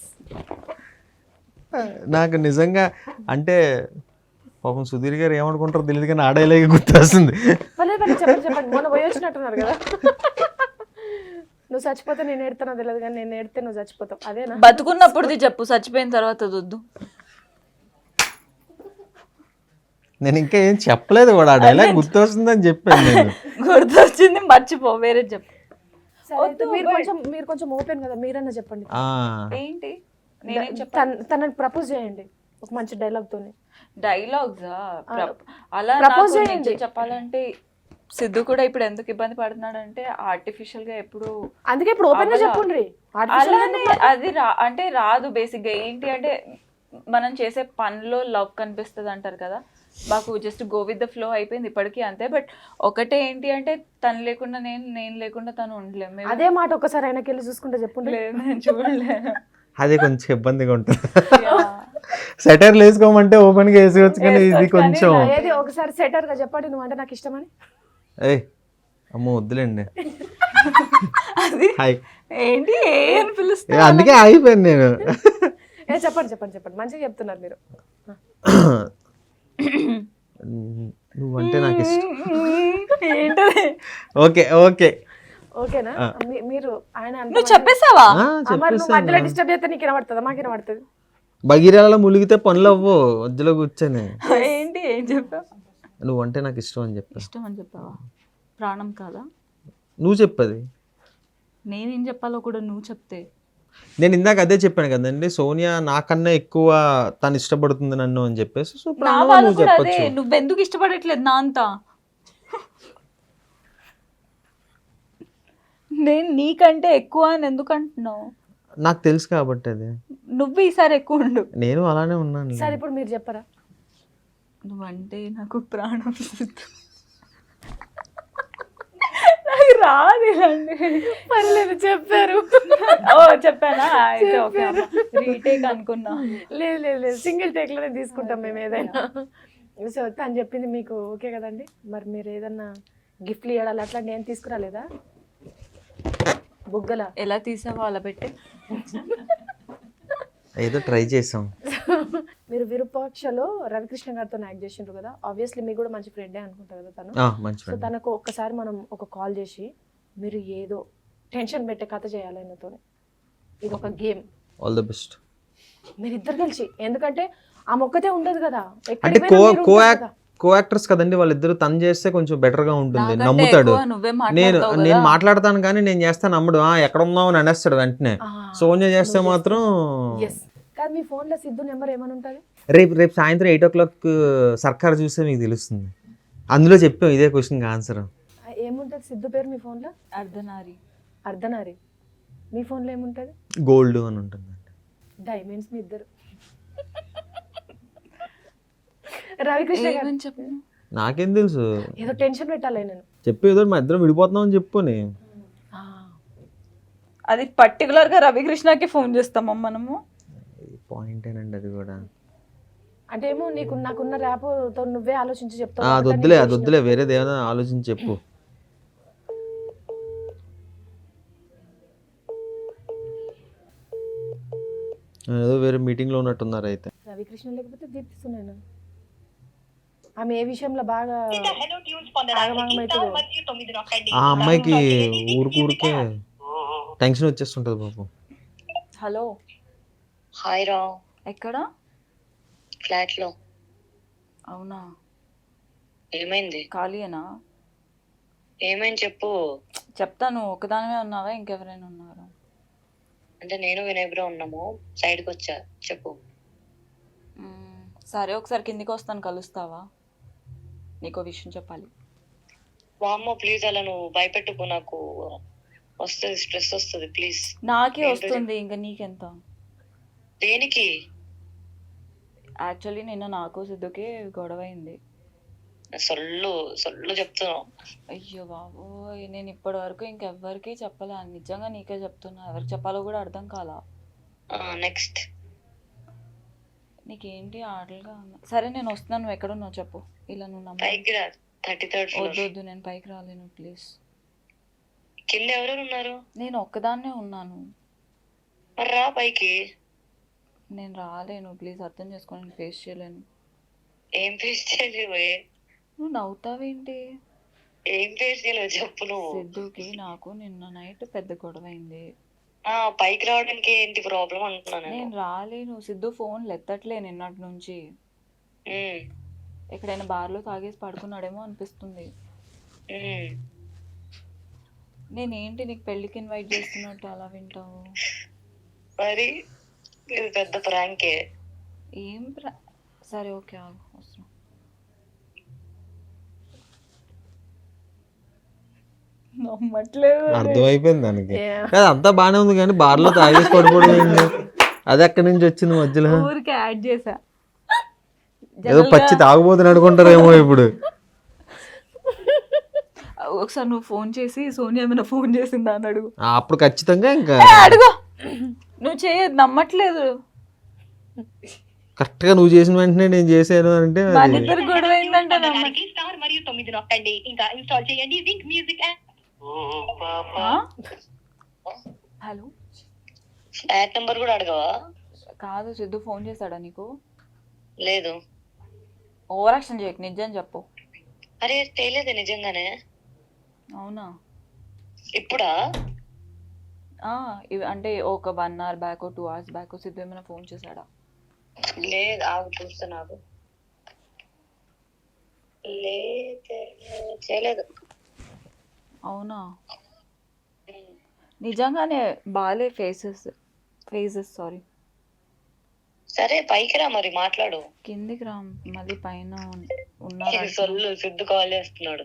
నాకు నిజంగా అంటే పాపం సుధీర్ గారు ఏమనుకుంటారో తెలియదు కానీ ఆ డైలాగ్ గుర్తొస్తుంది. పర్లేదు పర్లేదు, చెప్పండి చెప్పండి. మొన్న పోయి వచ్చినట్టున్నారు కదా. నువ్వు చచ్చిపోతే నేను ఏడుతానో తెలియదు కానీ నేను ఏడితే నువ్వు చచ్చిపోతావు, అదేనా? బతుకున్నప్పుడు చెప్పు, చచ్చిపోయిన తర్వాత వద్దు. నేను ఇంకా ఏం చెప్పలేదు కూడా, ఆ డైలాగ్ గుర్తొస్తుందని చెప్పాను నేను. గుర్తొచ్చింది, మర్చిపో, వేరే చెప్పు. సరే అయితే మీరు కొంచెం ఓపెన్ కదా, మీరన్నా చెప్పండి. ఆ, ఏంటి నేనేం చెప్పాను? తనని ప్రపోజ్ చేయండి ఒక మంచి డైలాగ్ తోని. డైలాగ్స్ అలా Propose నాకు చేయండి. నిజం చెప్పాలంటే సిద్ధు కూడా ఇప్పుడు ఎందుకు ఇబ్బంది పడుతున్నాడు అంటే ఆర్టిఫిషియల్ గా ఎప్పుడు అందుకే ఇప్పుడు ఓపెన్ గా చెప్పండి. అలానే అది అంటే రాదు. బేసిక్ గా ఏంటి అంటే మనం చేసే పనిలో లవ్ కనిపిస్తుంది అంటారు కదా, మాకు just go with the flow అయిపోయింది ఇప్పటికీ అంతే. బట్ ఒకటే ఏంటి అంటే తను లేకుండా నేను లేకుండా తను ఉండలేము. అదే మాట ఒకసారి ఆయనకి వెళ్ళి చూసుకుంటే చెప్పండి. లేదు, నేను చూడలేను. అదే కొంచెం ఇబ్బందిగా ఉంటుంది. సెటర్లు వేసుకోమంటే ఓపెన్ గా వేసుకోవచ్చు కానీ ఇది కొంచెం ఏది ఒకసారి సెటర్ గా చెప్పండి, నువ్వు అంటే నాకు ఇష్టమని. ఏయ్ అమ్మో వద్దులేండి. అది హాయ్ ఏంటి అని పిలుస్తా. అందుకే ఆగిపోయాను నేను. చెప్పండి చెప్పండి చెప్పండి, మంచిగా చెప్తున్నారు మీరు. నువ్వంటే నాకు ఇష్టం. ఏంటది? ఓకే ఓకే ఓకేనా? మీరు ఆయన నువ్వు చెప్పేసావా? మరి నువ్వు మధ్యలో డిస్టర్బ్ చేస్తే నీకు వినబడుతుందా, మాకు వినబడుతుంది. బగిరాలలో ములిగితే పనులు అవ్వు, మధ్యలో కూర్చొని. ఏంటి ఏం చెప్పావు? నువ్వంటే నాకు ఇష్టం అని చెప్పా. ఇష్టం అని చెప్పావా? ప్రాణం కాదా? నువ్వు చెప్పది, నేనేం చెప్పాలో కూడా నువ్వు చెప్తే. నేను ఇందాక అదే చెప్పాను కదండి, సోనియా నాకన్నా ఎక్కువ తను ఇష్టపడుతుంది నన్ను అని చెప్పేసి. సో నా ప్రాణంగా వాళ్ళు నువ్వు కూడా అదే, చెప్పచ్చు. నువ్వెందుకు ఇష్టపడట్లేదు నా అంతా? నేను నీకంటే ఎక్కువ అని ఎందుకు అంటున్నావు? నాకు తెలుసు కాబట్టి అది. నువ్వు ఈసారి ఎక్కువ ఉండు. నేను అలానే ఉన్నాను. సరే ఇప్పుడు మీరు చెప్పరా? నువ్వంటే నాకు ప్రాణం. నాకు రాదు ఇలాంటి. పర్లేదు చెప్పారు. ఓ చెప్పానా? అయితే ఓకే, రీటేక్ అనుకున్నా. లేదు లేదు లేదు, సింగిల్ టేక్ లోనే తీసుకుంటాం మేము ఏదైనా. సో తను చెప్పింది మీకు ఓకే కదండి. మరి మీరు ఏదన్నా గిఫ్ట్లు ఇవ్వడాలి అట్లాంటి ఏం తీసుకురాలేదా? బుగ్గల ఎలా తీసావో అలా పెట్టి. ఏదో ట్రై చేసాం. మీరు విరూపాక్షలో రవికృష్ణ గారితో యాక్ట్ చేసిండ్రు కదా, ఆబ్వియస్లీ మీకు కూడా మంచి ఫ్రెండే అనుకుంటా కదా తను. మంచి సో ఫ్రెండ్. తనకు ఒక్కసారి మనం ఒక కాల్ చేసి మీరు ఏదో టెన్షన్ పెట్టే కథ చేయాలి ఆయనతో. ఇది ఒక గేమ్. All the best. మీరిద్దరు కలిసి, ఎందుకంటే ఆ మొక్కతే ఉండదు కదా, అంటే ఎక్కడికి పోయినా మీరు ఉంటారు కదా. కో యాక్టర్స్ కదండి వాళ్ళిద్దరు, తను చేస్తే కొంచెం బెటర్ గా ఉంటుంది, నాకంటే నమ్ముతాడు. ఎక్కువ నువ్వే నేను మాట్లాడతావు నేను కదా. మాట్లాడతాను కానీ నేను చేస్తాను నమ్మడు. ఎక్కడ ఉన్నావు అని అనేస్తాడు వెంటనే. సోనియా చేస్తే మాత్రం ఎస్. కానీ మీ ఫోన్లో సిద్ధు నెంబర్ ఏమని ఉంటుంది? రేపు సాయంత్రం 8 o'clock సర్కార్ చూస్తే మీకు తెలుస్తుంది. అందులో చెప్పాం ఇదే క్వశ్చన్ ఆన్సర్. ఏముంటుంది సిద్ధు పేరు మీ ఫోన్లో? అర్ధనారి. అర్ధనారి. మీ ఫోన్లో ఏముంటుంది? గోల్డ్ అని ఉంటుంది. డైమండ్స్ మీ ఇద్దరు. రవికృష్ణ గారు ఏమని చెప్పు? నాకేం తెలుసు, ఏదో టెన్షన్ పెట్టాలి నేను. చెప్పు ఏదో మా ఇద్దరం విడిపోతున్నాం అని చెప్పుని. అది పర్టికులర్ గా రవికృష్ణకి ఫోన్ చేస్తామా మనము? పాయింట్ ఏనండి అది కూడా. అంటే ఏమో నాకున్న ర్యాప్తో నువ్వే ఆలోచించి చెప్తావు. అది వద్దులే వేరేది ఏమైనా ఆలోచించి చెప్పు. ఏదో వేరే మీటింగ్ లో ఉన్నట్టున్నారు అయితే. రవికృష్ణ లేకపోతే దీప్తిస్తున్నాను. ఆమె ఏ విషయంలో బాగా ఆగమాగమవుతుందో. ఆ అమ్మాయికి ఊరికే టెన్షన్ వచ్చేస్తుంటది పాపం. హలో, హాయ్ రా, ఎక్కడ? ఫ్లాట్ లో. అవునా, ఏమైంది? ఖాళీయేనా? ఏమైంది చెప్పు. చెప్తాను. ఒకదానివే ఉన్నావా, ఇంకెవరైనా ఉన్నారా? అంటే నేను వినయ్ బ్రో ఉన్నాము, సైడ్ కి వచ్చా, చెప్పు. సరే, ఒకసారి కిందికి వస్తాను, కలుస్తావా? నీకో విషయం చెప్పాలి. వామ్మో ప్లీజ్, అలా నువ్వు భయపెట్టుకో, నాకు వస్తుంది, స్ట్రెస్ వస్తుంది, ప్లీజ్. నాకే ఏంటో వస్తుంది, ఇంకా నీకెంత? దేనికి? యాక్చువల్లీ నిన్న నాకు సిద్ధుకి గొడవ అయింది. సొల్లు సొల్లు చెప్తున్నావు. అయ్యో బాబోయ్, నేను ఇప్పటి వరకు ఇంకెవ్వరికి చెప్పలే. నిజంగా నీకే చెప్తున్నా, ఎవరికి చెప్పాలో కూడా అర్థం కాలా. నెక్స్ట్. నీకేంటి ఆటలుగా ఉన్నా? సరే, నేను వస్తున్నాను. నువ్వు ఎక్కడున్నావు చెప్పు. ఇలా నువ్వు పైకి రా, 33rd floor. వద్దు, నేను పైకి రాలేను, ప్లీజ్. కింద ఎవరెవరు ఉన్నారు? నేను ఒక్కదాన్నే ఉన్నాను. మరి రా పైకి. నేను రాలేను, ప్లీజ్ అర్థం చేసుకో, నేను ఫేస్ చేయలేను. ఏం ఫేస్ చేయలేవు? నువ్వు నవ్వుతావేంటి? ఏం ఫేస్ చేయలేవు చెప్పు నువ్వు. సిద్ధుకి నాకు నిన్న నైట్ పెద్ద గొడవ అయింది. పైకి రావడానికి ఏంటి ప్రాబ్లం అంటున్నాను నేను రాలేను. సిద్ధు ఫోన్లు ఎత్తట్లే నిన్నటి నుంచి. ఎక్కడైనా బార్లో తాగేసి పడుకున్నాడేమో అనిపిస్తుంది. నేనేంటి నీకు పెళ్ళికి ఇన్వైట్ చేస్తున్నట్టు అలా వింటావు? మరి ఇది పెద్ద ప్రాంకే. ఏం సరే, ఓకే, ఆగు, వస్తున్నా. నమ్మట్లేదు. అర్థమైపోయింది దానికి. అంతా బానే ఉంది కానీ బార్లో తాగేసి పడిపోవడం అది ఎక్కడి నుంచి వచ్చింది మధ్యలో? ఊరికి యాడ్ చేసా. ఏదో పచ్చి తాగుబోతుని అనుకుంటారేమో ఇప్పుడు. ఒకసారి నువ్వు ఫోన్ చేసి సోనియా ఏమైనా ఫోన్ చేసిందా అని అడుగు. అప్పుడు ఖచ్చితంగా ఇంకా అడుగు. నువ్వు చేయదు, నమ్మట్లేదు. కరెక్ట్ గా నువ్వు చేసిన వెంటనే నేను చేశాను అంటే ఇద్దరు గొడవ అయిందంటే హలో, ఫ్లాట్ నెంబర్ కూడా అడగవా? కాదు, సిద్ధు ఫోన్ చేశాడా నీకు? లేదు. ఓవర్ యాక్షన్ చేయకు, నిజం చెప్పు. అరే తెలియదు నిజంగానే. అవునా? ఇప్పుడా? అంటే ఒక 1 hour back, 2 hours back Siddhu ఏమైనా ఫోన్ చేశాడా? లేదు, ఆగు చూస్తా. నాకు చేయలేదు. అవునా? నిజంగానే బాలే ఫేసెస్ సారీ. సరే పైకి రా, మరి మాట్లాడు. కిందికి రా, మళ్ళీ పైన ఉన్నారా? సొల్లు సిద్ధు కాల్ చేస్తున్నాడు.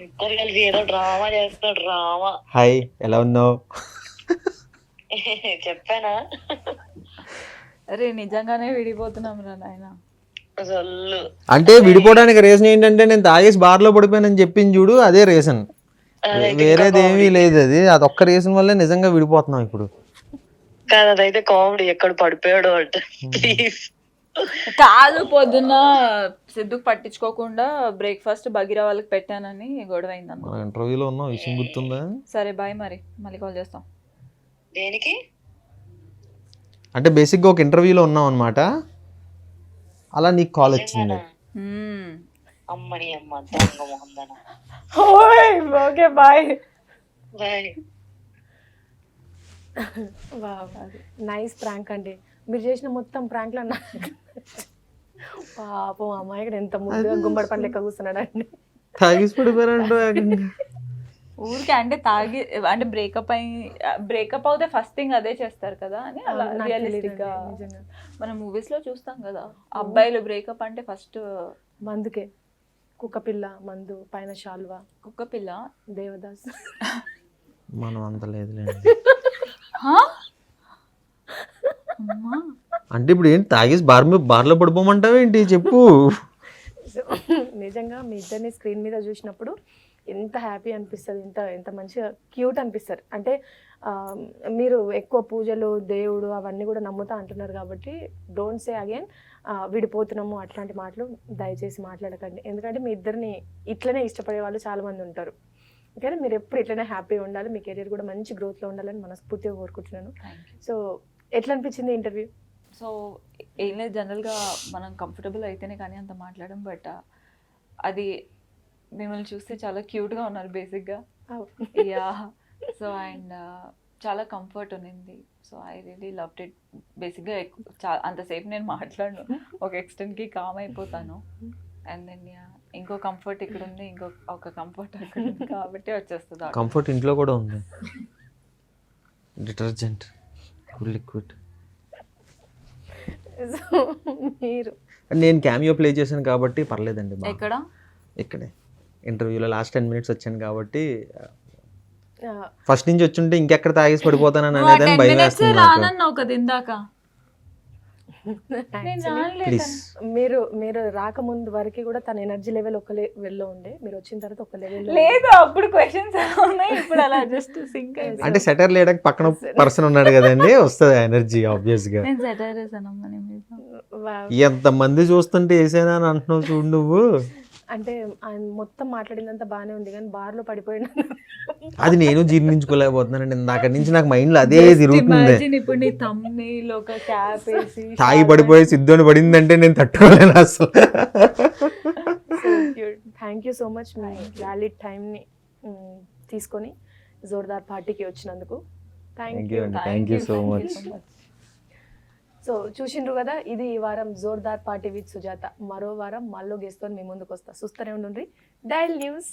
ఇద్దరు కలిసి ఏదో డ్రామా చేస్తున్నాడు. డ్రామా. హాయ్, ఎలా ఉన్నావు? చెప్పానా? అరే నిజంగానే విడిపోతున్నాం రా నాయన. సొల్లు అంటే విడిపోవడానికి రీజన్ ఏంటంటే నేను తాగేసి బార్లో పడిపోయానని చెప్పింది చూడు, అదే రీజన్. వేరేది ఏమీ లేదు. అదొక్క రీజన్ వల్లే నిజంగా విడిపోతున్నాం ఇప్పుడు. కాదు, అదైతే కామెడీ. ఎక్కడ పడిపోయాడు అంటే ప్లీజ్. కాదు, పొద్దున్న సిద్ధుకు పట్టించుకోకుండా బ్రేక్ఫాస్ట్ బగిరా వాళ్ళకి పెట్టానని గొడవ అయిందన్న. ఇంటర్వ్యూలో ఉన్నాం, విషయం గుర్తుందా? సరే బాయ్, మరి మళ్ళీ కాల్ చేస్తాం. దేనికి? అంటే బేసిక్గా ఒక ఇంటర్వ్యూలో ఉన్నాం అనమాట, అలా నీకు కాల్ వచ్చింది. అమ్మని అమ్మ దొంగ మొహందన. Okay bye. Bye. Nice prank అండి. మీరు చేసిన మొత్తం ప్రాంక్లో పాపం అమ్మాయి ఇక్కడ ఎంత ముందుగా గుమ్మడి పండు లెక్క కూర్చున్నాడు అండి. తాగేసి పడిపోయారంట. ఊరికి అంటే అంటే బ్రేకప్ అవుతే ఫస్ట్ థింగ్ అదే చేస్తారు కదా అని అలా రియలిస్టిక్ గా మనం మూవీస్ లో చూస్తాం కదా. అబ్బాయిలు బ్రేకప్ అంటే ఫస్ట్ మందుకే. కుక్కపిల్ల, మందు, పైన షాల్వా, కుక్కపిల్ల, దేవదాస్. మనం అంత లేదులేండి. అంటే ఇప్పుడు ఏంటి తాగేసి బార్లో పడిపోమంటావు ఏంటి చెప్పు. నిజంగా మీ ఇద్దరిని స్క్రీన్ మీద చూసినప్పుడు ఎంత హ్యాపీ అనిపిస్తుంది, ఎంత మంచిగా క్యూట్ అనిపిస్తారు. అంటే మీరు ఎక్కువ పూజలు, దేవుడు అవన్నీ కూడా నమ్ముతా అంటున్నారు కాబట్టి డోంట్ సే అగైన్ విడిపోతున్నాము అట్లాంటి మాటలు దయచేసి మాట్లాడకండి. ఎందుకంటే మీ ఇద్దరిని ఇట్లనే ఇష్టపడే వాళ్ళు చాలామంది ఉంటారు. ఓకే, మీరు ఎప్పుడు ఇట్లనే హ్యాపీగా ఉండాలి, మీ కెరీర్ కూడా మంచి గ్రోత్లో ఉండాలని మనస్ఫూర్తిగా కోరుకుంటున్నాను. సో ఎట్లా అనిపించింది ఇంటర్వ్యూ? సో ఏం లేదు, జనరల్గా మనం కంఫర్టబుల్ అయితేనే కానీ అంత మాట్లాడడం. బట్ అది మిమ్మల్ని చూస్తే చాలా క్యూట్గా ఉన్నారు బేసిక్గా. యా. సో అండ్ చాలా కంఫర్ట్ ఉన్నింది. So I really loved it. బేసిక్గా అంతసేపు నేను మాట్లాడను, ఒక ఎక్స్టెంట్కి కామ్ అయిపోతాను. అండ్ దెన్ ఇంకో కంఫర్ట్ ఇక్కడ ఉంది, ఒక కంఫర్ట్ అక్కడ ఉంది, కాబట్టి వచ్చేస్తుంది. కంఫర్ట్ ఇంట్లో కూడా ఉంది, డిటర్జెంట్, కూల్ లిక్విడ్. సో మీరు నేను క్యామియో ప్లే చేశాను కాబట్టి పర్లేదండి. ఎక్కడ? ఇక్కడే ఇంటర్వ్యూలో లాస్ట్ 10 minutes వచ్చాను కాబట్టి. ఫస్ట్ నుంచి వచ్చుంటే ఇంకెక్కడ తాగేసి పడిపోతానని అనేదని భయం వేస్తుంది నాకు. రానన్నావు కదా ఇందాక. ప్లీజ్. మీరు రాకముందు వరకు కూడా తన ఎనర్జీ లెవెల్ ఒక లెవెల్లో ఉండే, మీరు వచ్చిన తర్వాత ఒక లెవెల్లో లేదు. అప్పుడు క్వశ్చన్స్ ఉన్నాయి, ఇప్పుడు అలా జస్ట్ సింక్ అయిపోయింది. అంటే సెటర్ లేడానికి పక్కన పర్సన్ ఉన్నాడు కదండి, వస్తుంది ఎనర్జీ ఆబ్వియస్ గా. నేను సెటర్ వేసానమ్మా నీ మీద. ఎంత మంది చూస్తుంటే వేసేనా అని అంటున్నావు చూడు నువ్వు. అంటే ఆయన మొత్తం మాట్లాడిందంతా బాగానే ఉంది కానీ బార్లో పడిపోయిన అది నేను జీర్ణించుకోలేకపోతున్నానండి. అక్కడి నుంచి నాకు మైండ్ లో అదే తిరుగుతుంది. Imagine ఇప్పుడు నీ thumbnail ఒక క్యాప్ వేసి తాగి పడిపోయి సిద్ధుని పడిందంటే నేను తట్టుకోలేను అసలు. Thank you so much me valid టైంని తీసుకొని జోర్దార్ పార్టీకి వచ్చినందుకు. Thank you. Thank you so much. So చూసిండ్రు కదా, ఇది ఈ వారం జోర్దార్ పార్టీ విత్ సుజాత. మరో వారం మళ్ళీ గెస్ట్తో మీ ముందుకు వస్తా. చూస్తూనే ఉండండి డైల్ న్యూస్.